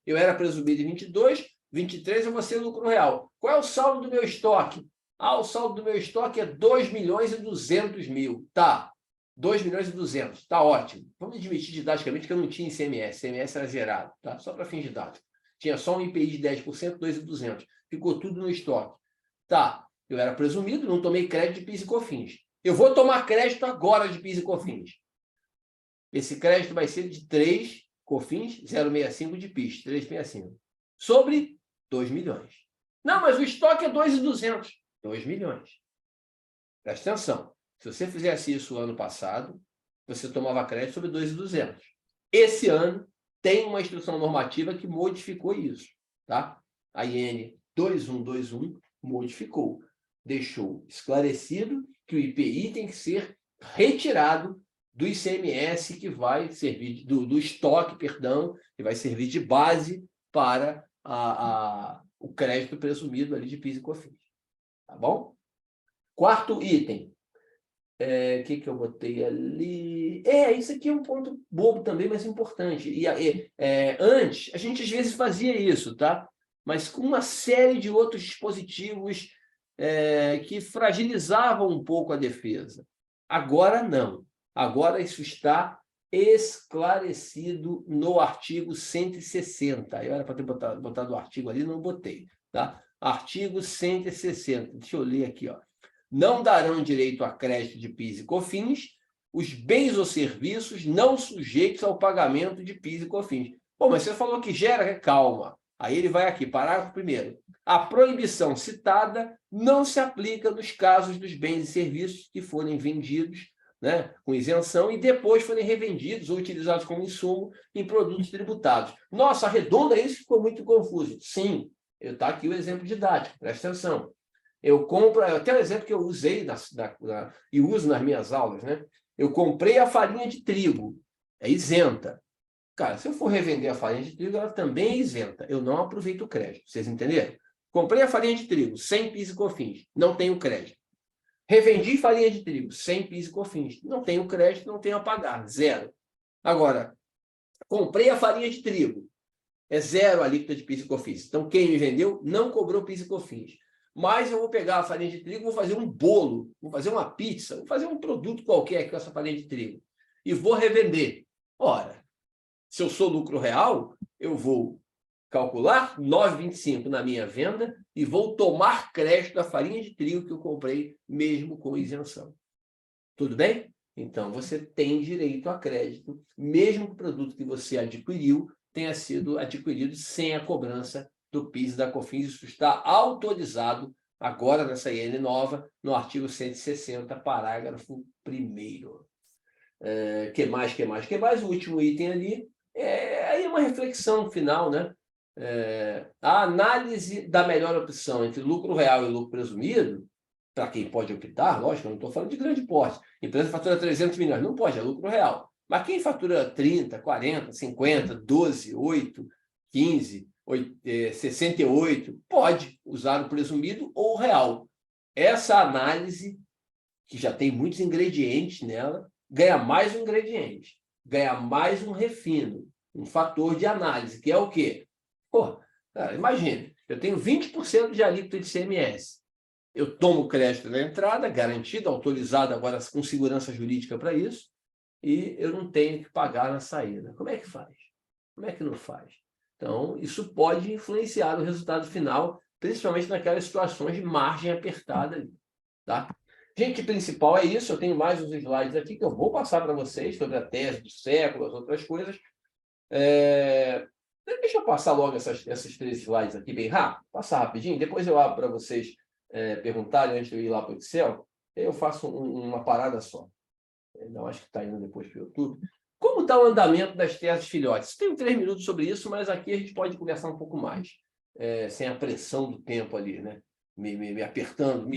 eu era presumido em 22, 23 eu vou ser lucro real. Qual é o saldo do meu estoque? O saldo do meu estoque é 2.200.000. Tá, 2.200.000. Tá ótimo. Vamos admitir didaticamente que eu não tinha ICMS. ICMS era zerado, tá? Só para fins didáticos. Tinha só um IPI de 10%, 2.200. Ficou tudo no estoque. Tá, eu era presumido, não tomei crédito de PIS e COFINS. Eu vou tomar crédito agora de PIS e COFINS. Esse crédito vai ser de 3 COFINS, 0,65 de PIS, 3,65. Sobre 2 milhões. Não, mas o estoque é 2.200. 2 milhões. Presta atenção. Se você fizesse isso ano passado, você tomava crédito sobre 2.200. Esse ano tem uma instrução normativa que modificou isso, tá? A IN 2121 modificou. Deixou esclarecido que o IPI tem que ser retirado do ICMS que vai servir, do estoque, perdão, que vai servir de base para o crédito presumido ali de PIS e COFINS. Tá bom? Quarto item. O que eu botei ali? Isso aqui é um ponto bobo também, mas importante. Antes, a gente às vezes fazia isso, tá? Mas com uma série de outros dispositivos que fragilizavam um pouco a defesa. Agora não. Agora isso está esclarecido no artigo 160. Eu era para ter botado o artigo ali, não botei. Tá? Artigo 160. Deixa eu ler aqui, ó. Não darão direito a crédito de PIS e COFINS os bens ou serviços não sujeitos ao pagamento de PIS e COFINS. Pô, mas você falou que gera... Calma. Aí ele vai aqui, parágrafo 1º. A proibição citada não se aplica nos casos dos bens e serviços que forem vendidos, né, com isenção e depois forem revendidos ou utilizados como insumo em produtos tributados. Nossa, arredonda isso, ficou muito confuso. Sim, está aqui o exemplo didático, presta atenção. Eu compro, até o exemplo que eu usei e uso nas minhas aulas, né? Eu comprei a farinha de trigo, é isenta. Cara, se eu for revender a farinha de trigo, ela também é isenta. Eu não aproveito o crédito, vocês entenderam? Comprei a farinha de trigo, sem PIS e COFINS, não tenho crédito. Revendi farinha de trigo, sem PIS e COFINS, não tenho crédito, não tenho a pagar, zero. Agora, comprei a farinha de trigo, é zero a alíquota de PIS e COFINS. Então, quem me vendeu não cobrou PIS e COFINS. Mas eu vou pegar a farinha de trigo, vou fazer um bolo, vou fazer uma pizza, vou fazer um produto qualquer com essa farinha de trigo e vou revender. Ora, se eu sou lucro real, eu vou calcular 9,25 na minha venda e vou tomar crédito da farinha de trigo que eu comprei mesmo com isenção. Tudo bem? Então, você tem direito a crédito, mesmo que o produto que você adquiriu tenha sido adquirido sem a cobrança do PIS e da COFINS. Isso está autorizado agora nessa IN nova, no artigo 160, parágrafo 1º. Que mais? O último item ali aí é uma reflexão final, né? A análise da melhor opção entre lucro real e lucro presumido, para quem pode optar, lógico, eu não estou falando de grande porte. Empresa fatura 300 milhões, não pode, é lucro real. Mas quem fatura 30, 40, 50, 12, 8, 15, 68, pode usar o presumido ou o real. Essa análise, que já tem muitos ingredientes nela, ganha mais um ingrediente, ganha mais um refino, um fator de análise, que é o quê? Pô, cara, imagina, eu tenho 20% de alíquota de ICMS. Eu tomo crédito na entrada, garantido, autorizado agora com segurança jurídica para isso, e eu não tenho que pagar na saída. Como é que faz? Como é que não faz? Então, isso pode influenciar o resultado final, principalmente naquelas situações de margem apertada. Tá? Gente, principal é isso. Eu tenho mais uns slides aqui que eu vou passar para vocês sobre a tese do século, as outras coisas. Deixa eu passar logo essas 3 slides aqui bem rápido, passar rapidinho, depois eu abro para vocês perguntarem antes de eu ir lá para o Excel, eu faço uma parada só. Não, acho que está indo depois para o YouTube. Como está o andamento das teses filhotes? Tenho 3 minutos sobre isso, mas aqui a gente pode conversar um pouco mais, sem a pressão do tempo ali, né? Me apertando,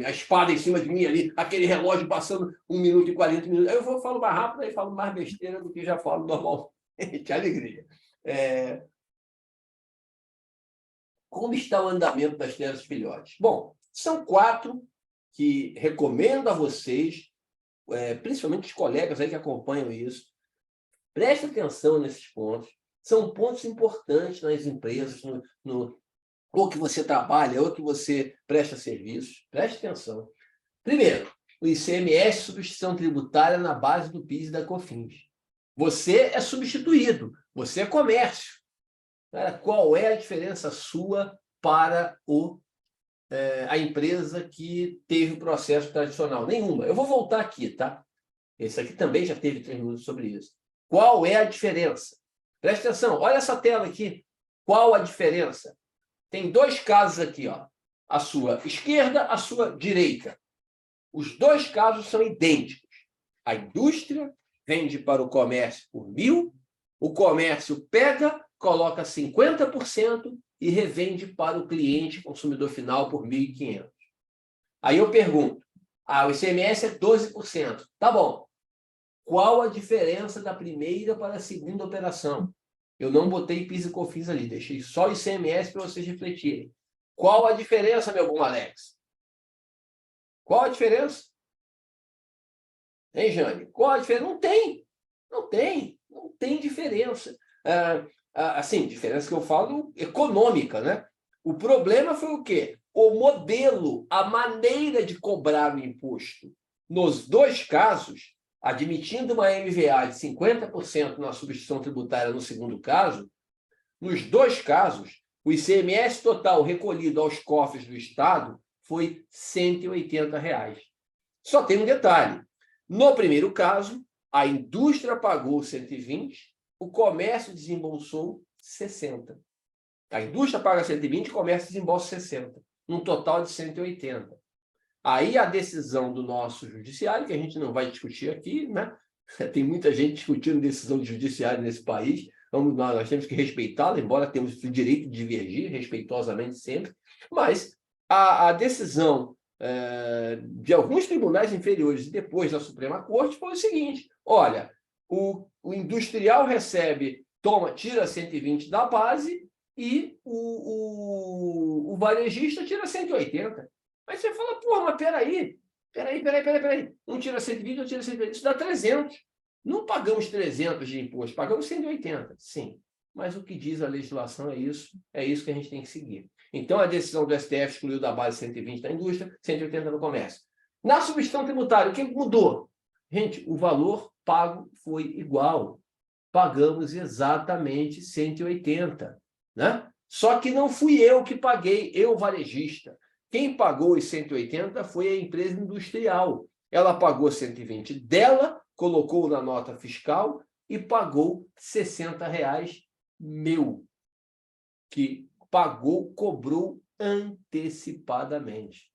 a espada em cima de mim ali, aquele relógio passando 1 minuto e 40 minutos. Aí eu falo mais rápido e falo mais besteira do que já falo normalmente. Alegria. Como está o andamento das teses filhotes? Bom, são 4 que recomendo a vocês, principalmente os colegas aí que acompanham isso, preste atenção nesses pontos. São pontos importantes nas empresas, ou que você trabalha, ou que você presta serviços. Preste atenção. Primeiro, o ICMS, substituição tributária na base do PIS e da COFINS. Você é substituído, você é comércio. Qual é a diferença sua para a empresa que teve o processo tradicional? Nenhuma. Eu vou voltar aqui, tá? Esse aqui também já teve 3 minutos sobre isso. Qual é a diferença? Presta atenção, olha essa tela aqui. Qual a diferença? Tem 2 casos aqui, ó. A sua esquerda, a sua direita. Os 2 casos são idênticos. A indústria vende para o comércio por 1.000, o comércio pega, coloca 50% e revende para o cliente, consumidor final, por 1.500. Aí eu pergunto, o ICMS é 12%. Tá bom. Qual a diferença da primeira para a segunda operação? Eu não botei PIS e COFINS ali, deixei só o ICMS para vocês refletirem. Qual a diferença, meu bom Alex? Qual a diferença? Hein, Jane? Qual a diferença? Não tem. Não tem diferença. Assim, diferença que eu falo econômica, né? O problema foi o quê? O modelo, a maneira de cobrar o imposto. Nos 2 casos, admitindo uma MVA de 50% na substituição tributária no segundo caso, nos 2 casos, o ICMS total recolhido aos cofres do Estado foi R$ 180. Só tem um detalhe. No primeiro caso, a indústria pagou 120, o comércio desembolsou 60. A indústria paga 120, o comércio desembolsa 60, num total de 180. Aí a decisão do nosso judiciário, que a gente não vai discutir aqui, né? Tem muita gente discutindo decisão de judiciário nesse país, nós temos que respeitá-la, embora temos o direito de divergir, respeitosamente sempre, mas a decisão de alguns tribunais inferiores e depois da Suprema Corte foi o seguinte: olha, o industrial recebe, tira 120 da base e o varejista tira 180. Aí você fala, porra, mas peraí. Um tira 120, outro tira 180. Isso dá 300. Não pagamos 300 de imposto, pagamos 180. Sim, mas o que diz a legislação é isso que a gente tem que seguir. Então, a decisão do STF excluiu da base 120 da indústria, 180 no comércio. Na substituição tributária, o que mudou? Gente, o valor pago foi igual. Pagamos exatamente 180. Né? Só que não fui eu que paguei, eu varejista. Quem pagou os 180 foi a empresa industrial. Ela pagou 120 dela, colocou na nota fiscal e pagou R$ 60 meu, que cobrou antecipadamente.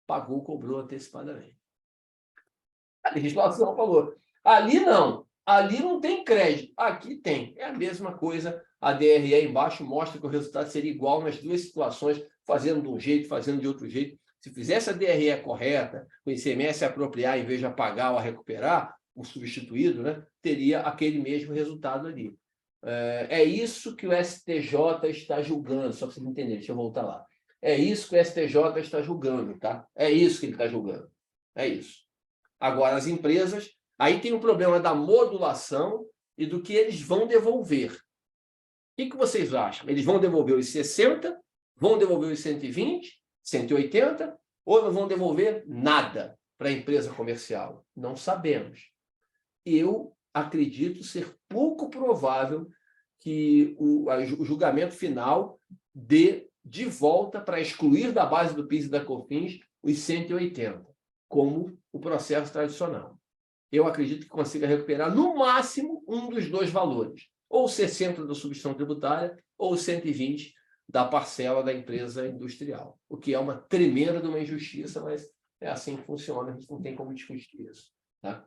Cobrou antecipadamente. A legislação falou, ali não tem crédito, aqui tem. É a mesma coisa, a DRE embaixo mostra que o resultado seria igual nas 2 situações, fazendo de um jeito, fazendo de outro jeito. Se fizesse a DRE correta, o ICMS apropriar em vez de apagar ou a recuperar, o substituído, né, teria aquele mesmo resultado ali. É isso que o STJ está julgando, só para vocês entenderem, deixa eu voltar lá. É isso que o STJ está julgando, tá? É isso que ele está julgando. É isso. Agora, as empresas, aí tem o problema da modulação e do que eles vão devolver. O que vocês acham? Eles vão devolver os 60, vão devolver os 120, 180, ou não vão devolver nada para a empresa comercial? Não sabemos. Eu acredito ser pouco provável que o julgamento final dê de volta para excluir da base do PIS e da COFINS os 180, como o processo tradicional. Eu acredito que consiga recuperar, no máximo, um dos 2 valores, ou 60 da substituição tributária, ou 120 da parcela da empresa industrial, o que é uma tremenda de uma injustiça, mas é assim que funciona, a gente não tem como discutir isso. Tá?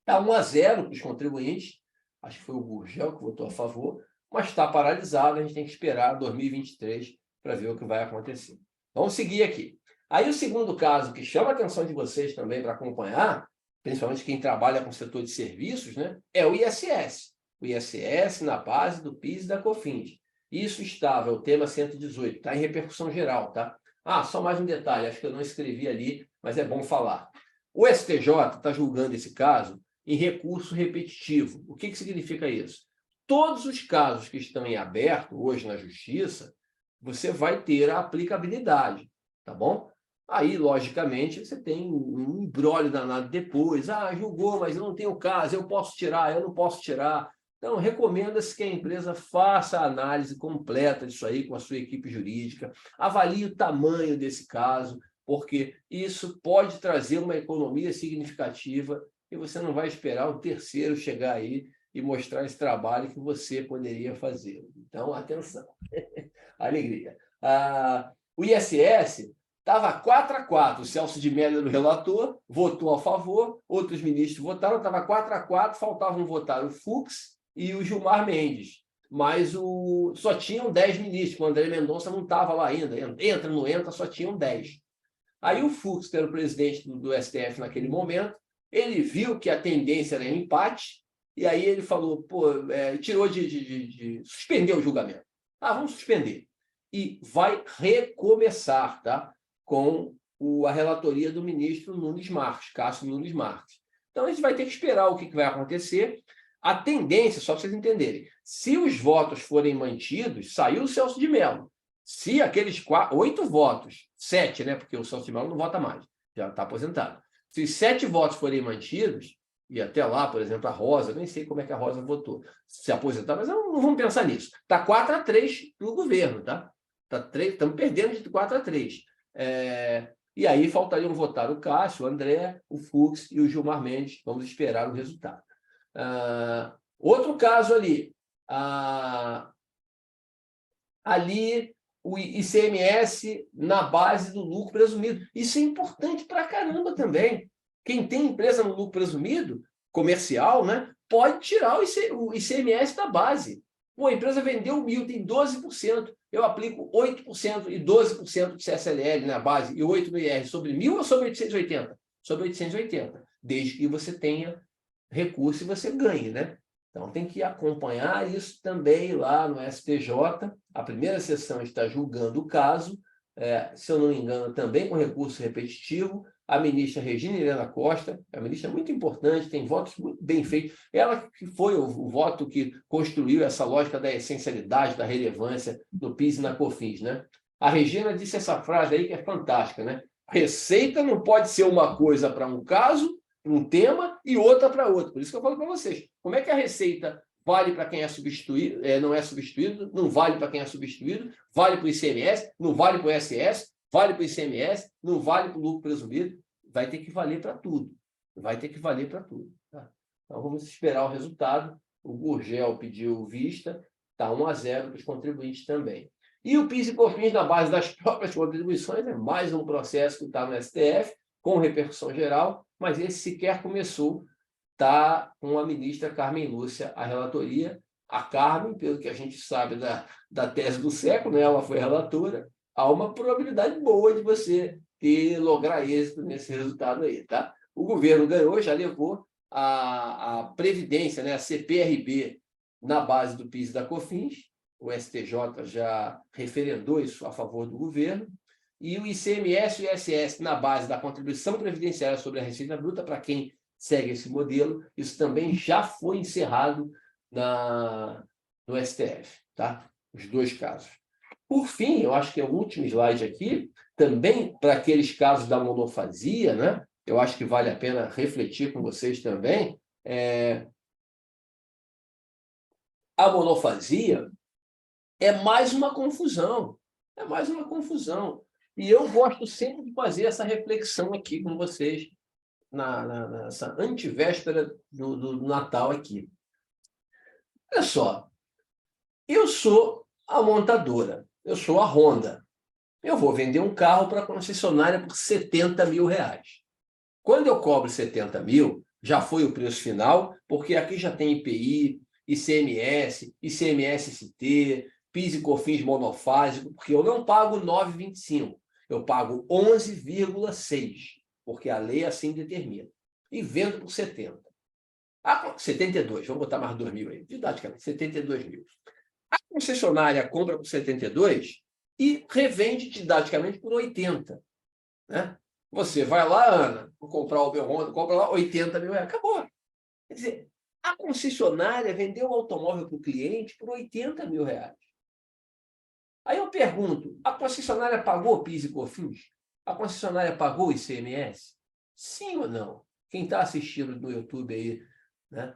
Está 1-0 para os contribuintes, acho que foi o Gurgel que votou a favor, mas está paralisado, a gente tem que esperar 2023 para ver o que vai acontecer. Vamos seguir aqui. Aí o segundo caso que chama a atenção de vocês também para acompanhar, principalmente quem trabalha com o setor de serviços, né, é o ISS. O ISS na base do PIS e da COFINS. Isso estava, o tema 118, está em repercussão geral, tá? Ah, só mais um detalhe, acho que eu não escrevi ali, mas é bom falar. O STJ está julgando esse caso em recurso repetitivo. O que significa isso? Todos os casos que estão em aberto hoje na Justiça, você vai ter a aplicabilidade, tá bom? Aí, logicamente, você tem um imbróglio danado depois. Ah, julgou, mas eu não tenho caso, eu posso tirar, eu não posso tirar. Então, recomenda-se que a empresa faça a análise completa disso aí com a sua equipe jurídica, avalie o tamanho desse caso, porque isso pode trazer uma economia significativa e você não vai esperar o terceiro chegar aí e mostrar esse trabalho que você poderia fazer. Então, atenção. Alegria. O ISS estava 4-4. O Celso de Mello era o relator, votou a favor, outros ministros votaram, estava 4-4, faltavam votar o Fux e o Gilmar Mendes. Mas só tinham 10 ministros, o André Mendonça não estava lá ainda. Entra, não entra, só tinham 10. Aí o Fux, que era o presidente do STF naquele momento, ele viu que a tendência era empate, e aí ele falou, tirou suspendeu o julgamento. Vamos suspender. E vai recomeçar, tá? Com a relatoria do ministro Nunes Marques, Cássio Nunes Marques. Então, a gente vai ter que esperar o que vai acontecer. A tendência, só para vocês entenderem, se os votos forem mantidos, saiu o Celso de Mello. Se aqueles 8 votos, 7, né? Porque o Celso de Mello não vota mais, já está aposentado. Se os 7 votos forem mantidos, e até lá, por exemplo, a Rosa, nem sei como é que a Rosa votou, se aposentar, mas não vamos pensar nisso. Está 4-3 no governo, tá? Estamos perdendo de 4-3. E aí faltariam votar o Cássio, o André, o Fux e o Gilmar Mendes. Vamos esperar o resultado. Outro caso ali. Ali, o ICMS na base do lucro presumido. Isso é importante para caramba também. Quem tem empresa no lucro presumido, comercial, né, pode tirar o ICMS da base. A empresa vendeu 1.000, tem 12%. Eu aplico 8% e 12% de CSLL na base e 8% no IR sobre 1.000 ou sobre 880? Sobre 880, desde que você tenha recurso e você ganhe, né? Então, tem que acompanhar isso também lá no STJ. A primeira sessão está julgando o caso, se eu não me engano, também com recurso repetitivo. A ministra Regina Helena Costa, é uma ministra muito importante, tem votos muito bem feitos. Ela que foi o voto que construiu essa lógica da essencialidade, da relevância no PIS e na COFINS, né? A Regina disse essa frase aí que é fantástica, né? Receita não pode ser uma coisa para um caso, um tema, e outra para outro. Por isso que eu falo para vocês. Como é que a receita vale para quem é substituído, não é substituído, não vale para quem é substituído, vale para o ICMS, não vale para o ISS, vale para o ICMS, não vale para o lucro presumido, vai ter que valer para tudo. Vai ter que valer para tudo. Tá? Então, vamos esperar o resultado. O Gurgel pediu vista, está 1-0 para os contribuintes também. E o PIS e COFINS, na base das próprias contribuições, é mais um processo que está no STF, com repercussão geral, mas esse sequer começou. Está com a ministra Carmen Lúcia a relatoria. A Carmen, pelo que a gente sabe da tese do século, né, ela foi relatora, há uma probabilidade boa de você lograr êxito nesse resultado aí. Tá? O governo ganhou, já levou a Previdência, né, a CPRB, na base do PIS e da COFINS. O STJ já referendou isso a favor do governo. E o ICMS e o ISS na base da contribuição previdenciária sobre a receita bruta, para quem segue esse modelo, isso também já foi encerrado no STF, tá? Os dois casos. Por fim, eu acho que é o último slide aqui, também para aqueles casos da monofasia, né? Eu acho que vale a pena refletir com vocês também. A monofasia é mais uma confusão. É mais uma confusão. E eu gosto sempre de fazer essa reflexão aqui com vocês, nessa antivéspera do Natal aqui. Olha só, eu sou a montadora, eu sou a Honda. Eu vou vender um carro para a concessionária por R$70 mil. Quando eu cobro 70 mil, já foi o preço final, porque aqui já tem IPI, ICMS, ICMS-ST, PIS e COFINS monofásico, porque eu não pago 9,25, eu pago 11,6, porque a lei assim determina. E vendo por 70. 72, vamos botar mais 2 mil aí, didaticamente, 72 mil. A concessionária compra por 72, e revende didaticamente por 80. Né? Você vai lá, Ana, vou comprar o meu Honda, compra lá 80 mil reais. Acabou. Quer dizer, a concessionária vendeu o automóvel para o cliente por 80 mil reais. Aí eu pergunto, a concessionária pagou PIS e COFINS? A concessionária pagou ICMS? Sim ou não? Quem está assistindo no YouTube aí, né?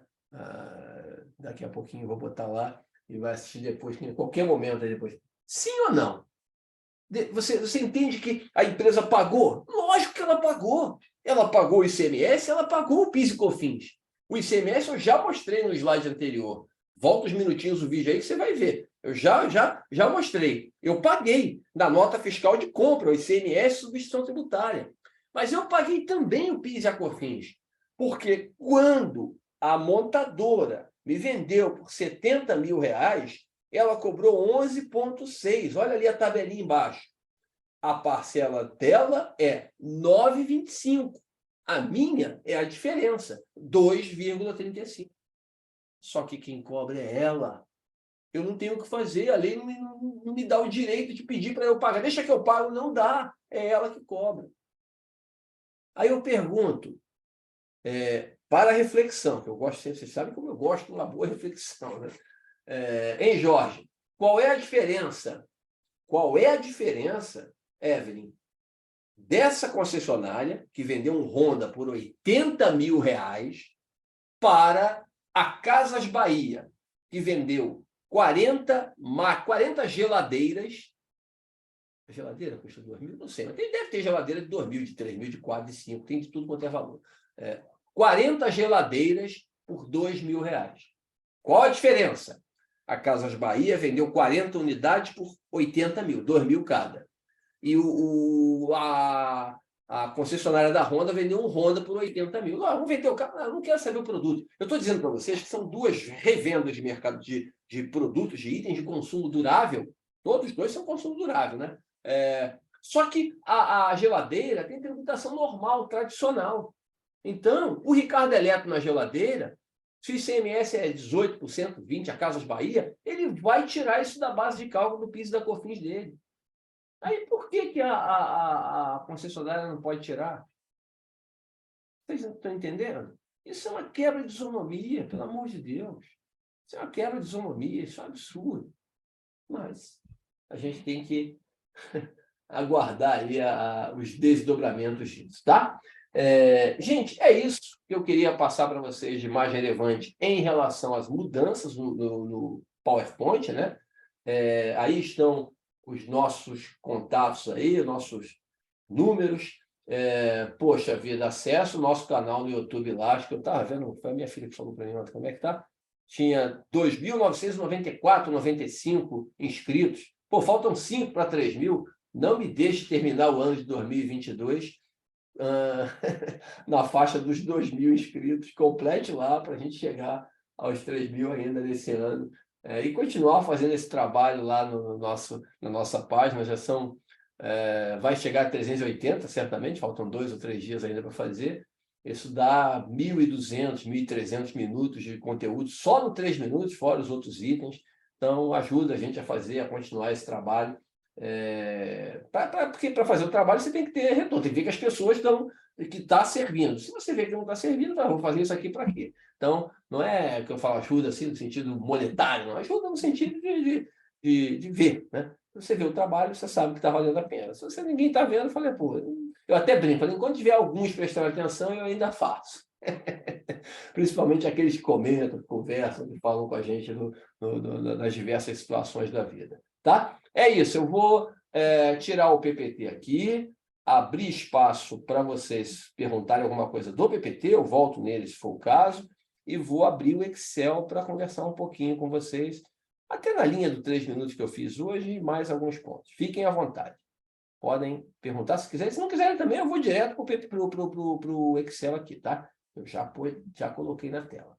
Daqui a pouquinho eu vou botar lá e vai assistir depois, em qualquer momento aí depois. Sim ou não? Você entende que a empresa pagou? Lógico que ela pagou. Ela pagou o ICMS, ela pagou o PIS e COFINS. O ICMS eu já mostrei no slide anterior. Volta uns minutinhos o vídeo aí que você vai ver. Eu já mostrei. Eu paguei na nota fiscal de compra, o ICMS, substituição tributária. Mas eu paguei também o PIS e a COFINS. Porque quando a montadora me vendeu por 70 mil reais, ela cobrou 11,6. Olha ali a tabelinha embaixo. A parcela dela é 9,25. A minha é a diferença, 2,35. Só que quem cobra é ela. Eu não tenho o que fazer, a lei não me dá o direito de pedir para eu pagar. Deixa que eu pago, não dá. É ela que cobra. Aí eu pergunto, para a reflexão, que eu gosto sempre, vocês sabem como eu gosto de uma boa reflexão, né? Hein, Jorge? Qual é a diferença? Qual é a diferença, Evelyn, dessa concessionária que vendeu um Honda por 80 mil reais para a Casas Bahia, que vendeu 40 geladeiras? A geladeira custa 2 mil? Não sei, mas deve ter geladeira de 2 mil, de 3 mil, de 4, de 5, tem de tudo quanto é valor. 40 geladeiras por 2 mil reais. Qual a diferença? A Casas Bahia vendeu 40 unidades por 80 mil, 2 mil cada. E a concessionária da Honda vendeu um Honda por 80 mil. Não, vamos vender o carro, não quero saber o produto. Eu estou dizendo para vocês que são duas revendas de mercado de produtos, de itens de consumo durável. Todos os dois são consumo durável, né? Só que a geladeira tem tributação normal, tradicional. Então, o Ricardo Eletro na geladeira, se o ICMS é 18%, 20%, a Casas Bahia, ele vai tirar isso da base de cálculo do PIS e da COFINS dele. Aí, por que a concessionária não pode tirar? Vocês não estão entendendo? Isso é uma quebra de isonomia, pelo amor de Deus. Isso é uma quebra de isonomia, isso é um absurdo. Mas a gente tem que aguardar aí os desdobramentos disso, tá? Gente, é isso que eu queria passar para vocês de mais relevante em relação às mudanças no PowerPoint, né? Aí estão os nossos contatos aí, nossos números. Poxa vida, acesso o nosso canal no YouTube lá, acho que eu estava vendo, foi a minha filha que falou para mim, como é que tá? Tinha 2.994, 95 inscritos. Pô, faltam 5 para 3 mil. Não me deixe terminar o ano de 2022 na faixa dos 2 mil inscritos. Complete lá para a gente chegar aos 3 mil ainda nesse ano. E continuar fazendo esse trabalho lá na nossa página. Já são... vai chegar a 380, certamente. Faltam 2 ou 3 dias ainda para fazer. Isso dá 1.200, 1.300 minutos de conteúdo só no 3 minutos, fora os outros itens. Então, ajuda a gente a fazer, a continuar esse trabalho. Porque para fazer o trabalho você tem que ter retorno, tem que ver que as pessoas que está servindo. Se você vê que não está servindo, vou fazer isso aqui para quê? Então, não é que eu falo ajuda assim no sentido monetário, não. Ajuda no sentido de ver, né? Se você vê o trabalho, você sabe que está valendo a pena. Se ninguém está vendo, eu falei, pô, eu até brinco, enquanto tiver alguns prestando atenção, eu ainda faço. Principalmente aqueles que comentam, que conversam, que falam com a gente nas diversas situações da vida. Tá? É isso, eu vou tirar o PPT aqui, abrir espaço para vocês perguntarem alguma coisa do PPT, eu volto nele se for o caso, e vou abrir o Excel para conversar um pouquinho com vocês, até na linha do 3 minutos que eu fiz hoje, e mais alguns pontos. Fiquem à vontade. Podem perguntar se quiserem. Se não quiserem também, eu vou direto para o Excel aqui, tá? Eu já coloquei na tela.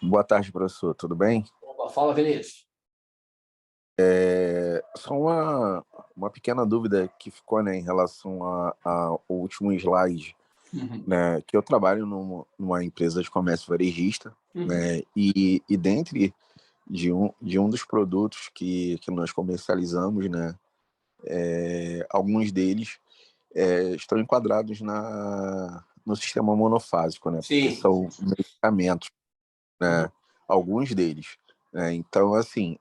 Boa tarde, professor. Tudo bem? Opa, fala, Vinícius. Só uma pequena dúvida que ficou, né, em relação ao último slide, né, que eu trabalho numa empresa de comércio varejista, né, e dentre de um dos produtos que nós comercializamos, né? Alguns deles estão enquadrados no sistema monofásico, né? Porque Sim. são medicamentos, né? Alguns deles. Né? Então, assim,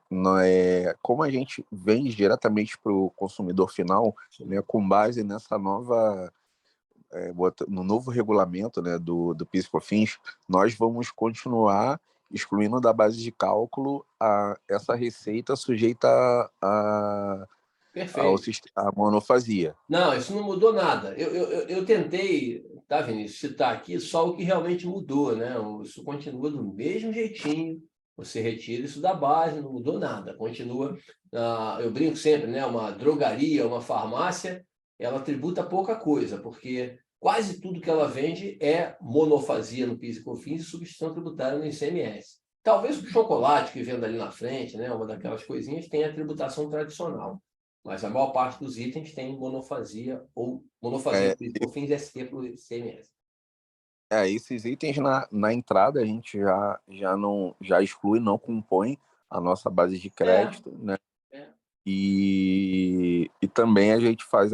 como a gente vende diretamente para o consumidor final, né, com base nessa nova no novo regulamento, né, do PIS/COFINS, nós vamos continuar excluindo da base de cálculo essa receita sujeita Perfeito. à monofasia. Não, isso não mudou nada. Eu tentei, tá, Vinícius, citar aqui só o que realmente mudou, né? Isso continua do mesmo jeitinho. Você retira isso da base, não mudou nada. Continua. Eu brinco sempre, né? Uma drogaria, uma farmácia, ela tributa pouca coisa, porque quase tudo que ela vende é monofasia no PIS e COFINS e substituição tributária no ICMS. Talvez o chocolate que venda ali na frente, né? Uma daquelas coisinhas, tenha a tributação tradicional. Mas a maior parte dos itens tem monofasia ou monofasia por fins ST para o ICMS. Esses itens na entrada a gente já exclui, não compõe a nossa base de crédito, né? E também a gente faz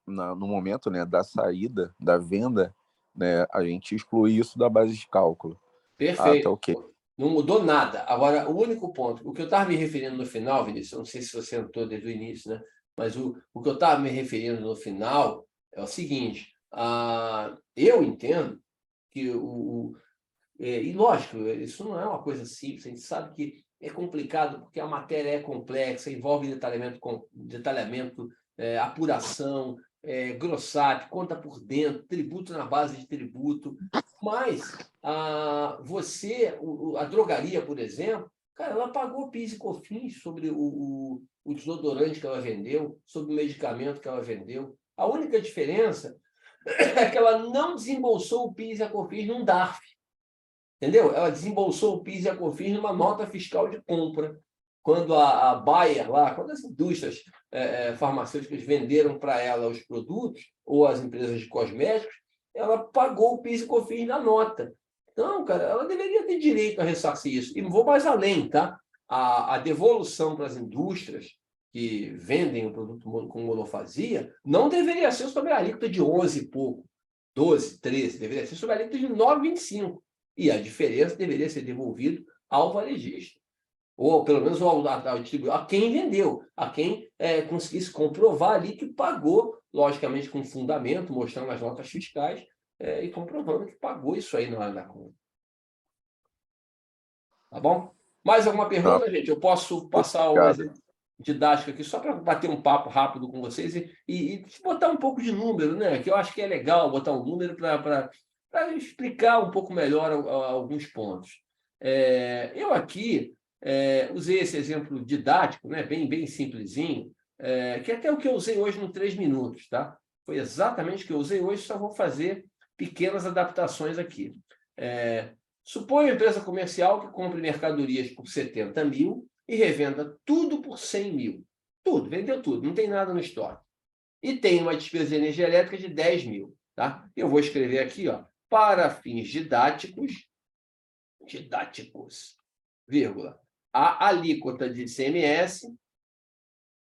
no momento, né, da saída, da venda, né, a gente exclui isso da base de cálculo. Perfeito. Tá ok. Não mudou nada. Agora, o único ponto, o que eu estava me referindo no final, Vinícius, eu não sei se você notou desde o início, né? Mas o que eu estava me referindo no final é o seguinte: eu entendo que e lógico, isso não é uma coisa simples, a gente sabe que é complicado porque a matéria é complexa, envolve detalhamento, apuração, glossário, conta por dentro, tributo na base de tributo, mas a drogaria, por exemplo, cara, ela pagou PIS e COFINS sobre o desodorante que ela vendeu, sobre o medicamento que ela vendeu. A única diferença é que ela não desembolsou o PIS e a COFINS num DARF. Entendeu? Ela desembolsou o PIS e a COFINS numa nota fiscal de compra. Quando a Bayer, lá, quando as indústrias farmacêuticas venderam para ela os produtos, ou as empresas de cosméticos, ela pagou o PIS e COFINS na nota. Então, cara, ela deveria ter direito a ressarcir isso. E vou mais além, tá? A devolução para as indústrias que vendem o produto com monofasia não deveria ser sobre a alíquota de 11 e pouco, 12, 13, deveria ser sobre a alíquota de 9,25. E a diferença deveria ser devolvida ao varejista, ou pelo menos ao distribuidor, a quem vendeu, a quem conseguisse comprovar ali que pagou, logicamente com fundamento, mostrando as notas fiscais e comprovando que pagou isso aí na hora da conta. Tá bom? Mais alguma pergunta, gente? Eu posso passar um exemplo didático aqui, só para bater um papo rápido com vocês e botar um pouco de número, né? Que eu acho que é legal botar um número para explicar um pouco melhor alguns pontos. Eu aqui usei esse exemplo didático, né? Bem simplesinho, que é até o que eu usei hoje no 3 minutos, tá? Foi exatamente o que eu usei hoje, só vou fazer pequenas adaptações aqui. Suponha uma empresa comercial que compre mercadorias por 70 mil e revenda tudo por 100 mil. Tudo, vendeu tudo, não tem nada no estoque. E tem uma despesa de energia elétrica de 10 mil. Tá? Eu vou escrever aqui, ó, para fins didáticos, vírgula, a alíquota de ICMS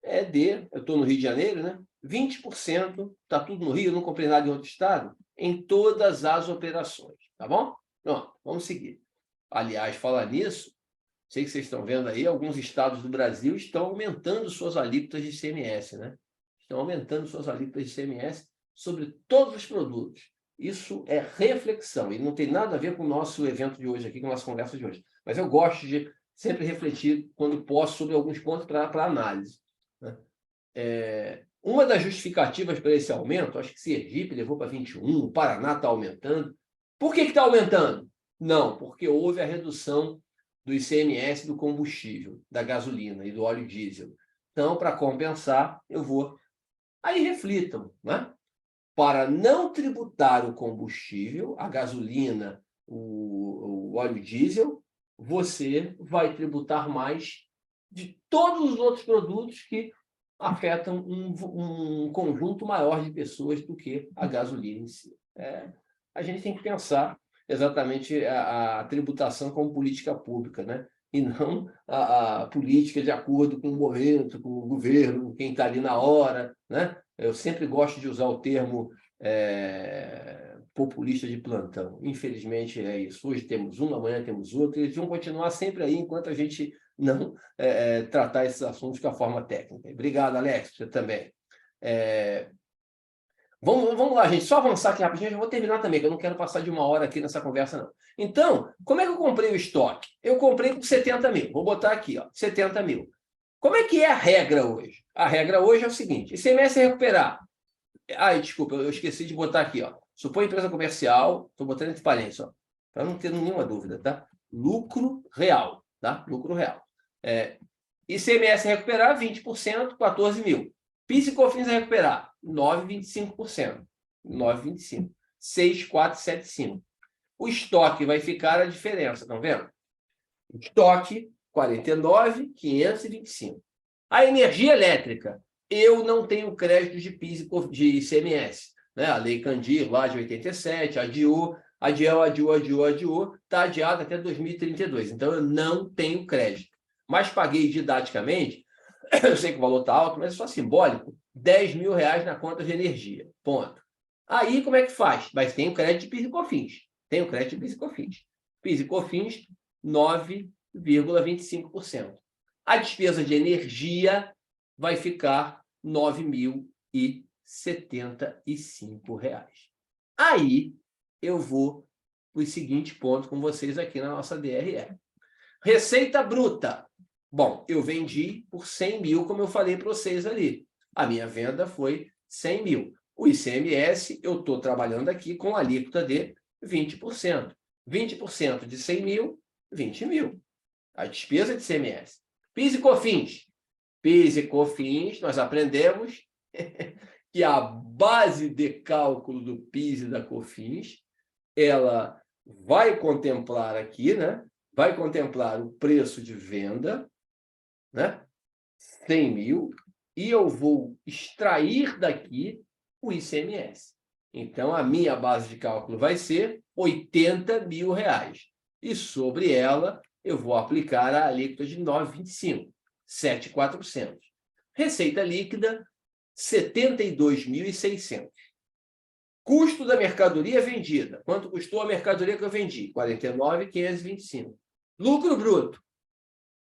eu estou no Rio de Janeiro, né? 20%, está tudo no Rio, não comprei nada em outro estado, em todas as operações. Tá bom? Pronto, vamos seguir. Aliás, falar nisso, sei que vocês estão vendo aí, alguns estados do Brasil estão aumentando suas alíquotas de ICMS, né? Estão aumentando suas alíquotas de ICMS sobre todos os produtos. Isso é reflexão e não tem nada a ver com o nosso evento de hoje aqui, com a nossa conversa de hoje. Mas eu gosto de sempre refletir, quando posso, sobre alguns pontos para análise. Né? Uma das justificativas para esse aumento, acho que Sergipe levou para 21, o Paraná está aumentando. Por que está aumentando? Não, porque houve a redução do ICMS do combustível, da gasolina e do óleo diesel. Então, para compensar, eu vou. Aí reflitam, né? Para não tributar o combustível, a gasolina, o óleo diesel, você vai tributar mais de todos os outros produtos que afetam um conjunto maior de pessoas do que a gasolina em si. A gente tem que pensar exatamente a tributação como política pública, né? e não a política de acordo com o momento, com o governo, com quem está ali na hora, né? Eu sempre gosto de usar o termo populista de plantão. Infelizmente é isso. Hoje temos um, amanhã temos outro, e eles vão continuar sempre aí enquanto a gente não tratar esses assuntos com a forma técnica. Obrigado, Alex, você também. Vamos lá, gente. Só avançar aqui rapidinho. Eu já vou terminar também, que eu não quero passar de 1 hora aqui nessa conversa, não. Então, como é que eu comprei o estoque? Eu comprei por 70 mil. Vou botar aqui, ó, 70 mil. Como é que é a regra hoje? A regra hoje é o seguinte: ICMS é recuperar. Ai, desculpa, eu esqueci de botar aqui, ó. Supõe empresa comercial, estou botando entre parênteses, ó, para não ter nenhuma dúvida, tá? Lucro real, tá? Lucro real. ICMS a recuperar, 20%, 14 mil. PIS e COFINS a recuperar, 9,25%. 9,25%. 6,475. O estoque vai ficar a diferença, estão vendo? O estoque, 49,525. A energia elétrica, eu não tenho crédito de PIS e de ICMS. Né? A Lei Candir, lá de 87, adiou, está adiada até 2032. Então, eu não tenho crédito. Mas paguei didaticamente, eu sei que o valor está alto, mas é só simbólico, 10 mil reais na conta de energia. Ponto. Aí, como é que faz? Mas tem o crédito de PIS e COFINS. Tem o crédito de PIS e COFINS. PIS e COFINS, 9,25%. A despesa de energia vai ficar R$ 9.075. Aí, eu vou para o seguinte ponto com vocês aqui na nossa DRE. Receita bruta. Bom, eu vendi por 100 mil, como eu falei para vocês ali. A minha venda foi 100 mil. O ICMS, eu estou trabalhando aqui com alíquota de 20%. 20% de 100 mil, 20 mil. A despesa de ICMS. PIS e COFINS. PIS e COFINS, nós aprendemos que a base de cálculo do PIS e da COFINS, ela vai contemplar aqui, né? Vai contemplar o preço de venda, né? 100 mil, e eu vou extrair daqui o ICMS. Então, a minha base de cálculo vai ser 80 mil reais. E sobre ela, eu vou aplicar a alíquota de 9,25, 7.400. Receita líquida, 72.600. Custo da mercadoria vendida. Quanto custou a mercadoria que eu vendi? 49.525. Lucro bruto,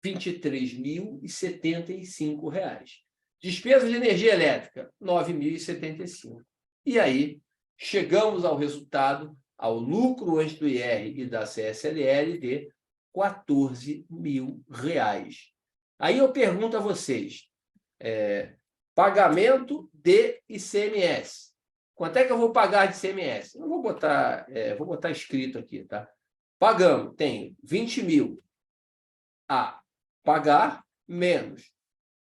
R$ 23.075. Despesa de energia elétrica, R$ 9.075. E aí, chegamos ao resultado, ao lucro antes do IR e da CSLL de R$ 14 mil. Aí eu pergunto a vocês, pagamento de ICMS. Quanto é que eu vou pagar de ICMS? Eu vou botar escrito aqui, tá? Pagamos, tenho 20 mil a pagar, menos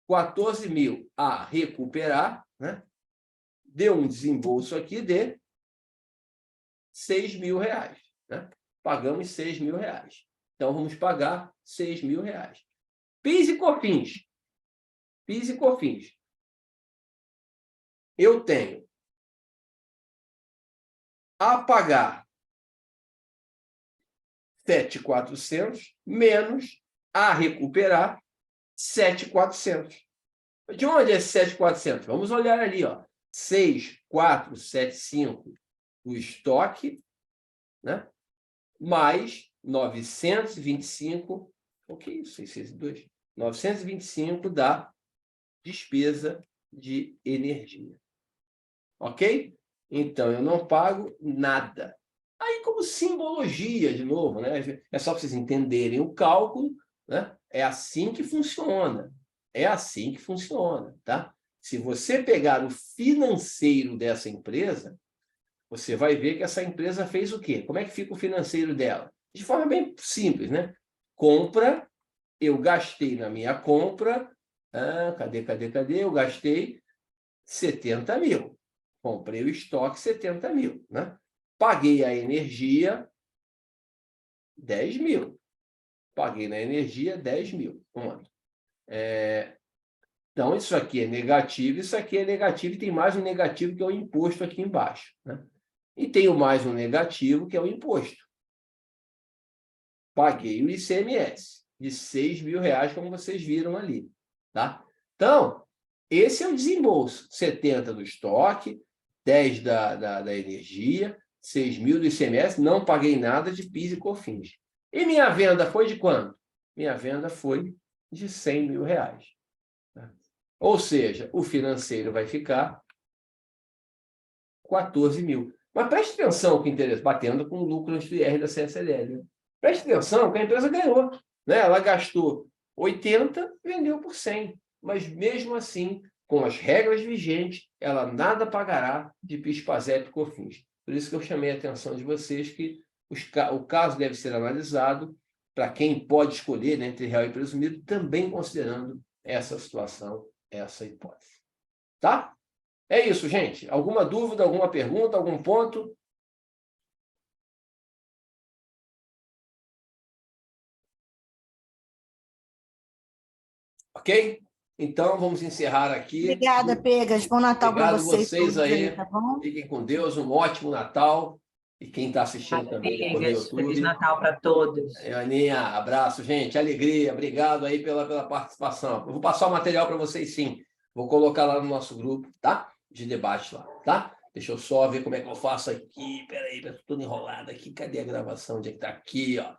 14 mil a recuperar, né? Deu um desembolso aqui de 6 mil reais. Né? Pagamos 6 mil reais. Então, vamos pagar 6 mil reais. PIS e COFINS. PIS e COFINS. Eu tenho a pagar 7.400 menos a recuperar 7.400. De onde é esse 7.400? Vamos olhar ali, ó. 6.475 o estoque, né? Mais 925, o que é isso? 602. 925 da despesa de energia. Ok? Então, eu não pago nada. Aí, como simbologia, de novo, né? É só para vocês entenderem o cálculo, né? É assim que funciona. É assim que funciona, tá? Se você pegar o financeiro dessa empresa, você vai ver que essa empresa fez o quê? Como é que fica o financeiro dela? De forma bem simples, né? Compra, eu gastei na minha compra, cadê? Eu gastei 70 mil. Comprei o estoque 70 mil, né? Paguei a energia 10 mil. Paguei na energia 10 mil. Então, isso aqui é negativo, isso aqui é negativo, e tem mais um negativo, que é o imposto aqui embaixo. Né? E tenho mais um negativo, que é o imposto. Paguei o ICMS. de R$ 6.000, como vocês viram ali. Tá? Então, esse é o desembolso. 70 do estoque, 10 da energia, 6.000 do ICMS, não paguei nada de PIS e COFINS. E minha venda foi de quanto? Minha venda foi de R$ 100.000. Tá? Ou seja, o financeiro vai ficar 14 mil. Mas preste atenção que interessa, batendo com o lucro antes do IR da CSLL. Né? Preste atenção que a empresa ganhou. Né? Ela gastou 80, vendeu por 100. Mas mesmo assim, com as regras vigentes, ela nada pagará de PIS, PASEP e COFINS. Por isso que eu chamei a atenção de vocês que o caso deve ser analisado para quem pode escolher, né, entre real e presumido, também considerando essa situação, essa hipótese. Tá? É isso, gente. Alguma dúvida, alguma pergunta, algum ponto? Ok? Então, vamos encerrar aqui. Obrigada, Pegas. Bom Natal para Obrigado vocês vocês todos aí, aí. tá bom? Fiquem com Deus. Um ótimo Natal. E quem está assistindo também depois no Pegas, Feliz YouTube. Natal para todos. Aninha, abraço, gente. Alegria. Obrigado aí pela participação. Eu vou passar o material para vocês, sim. Vou colocar lá no nosso grupo, tá? De debate lá, tá? Deixa eu só ver como é que eu faço aqui. Peraí, tá tudo enrolado aqui. Cadê a gravação? Onde é que tá? Aqui, ó.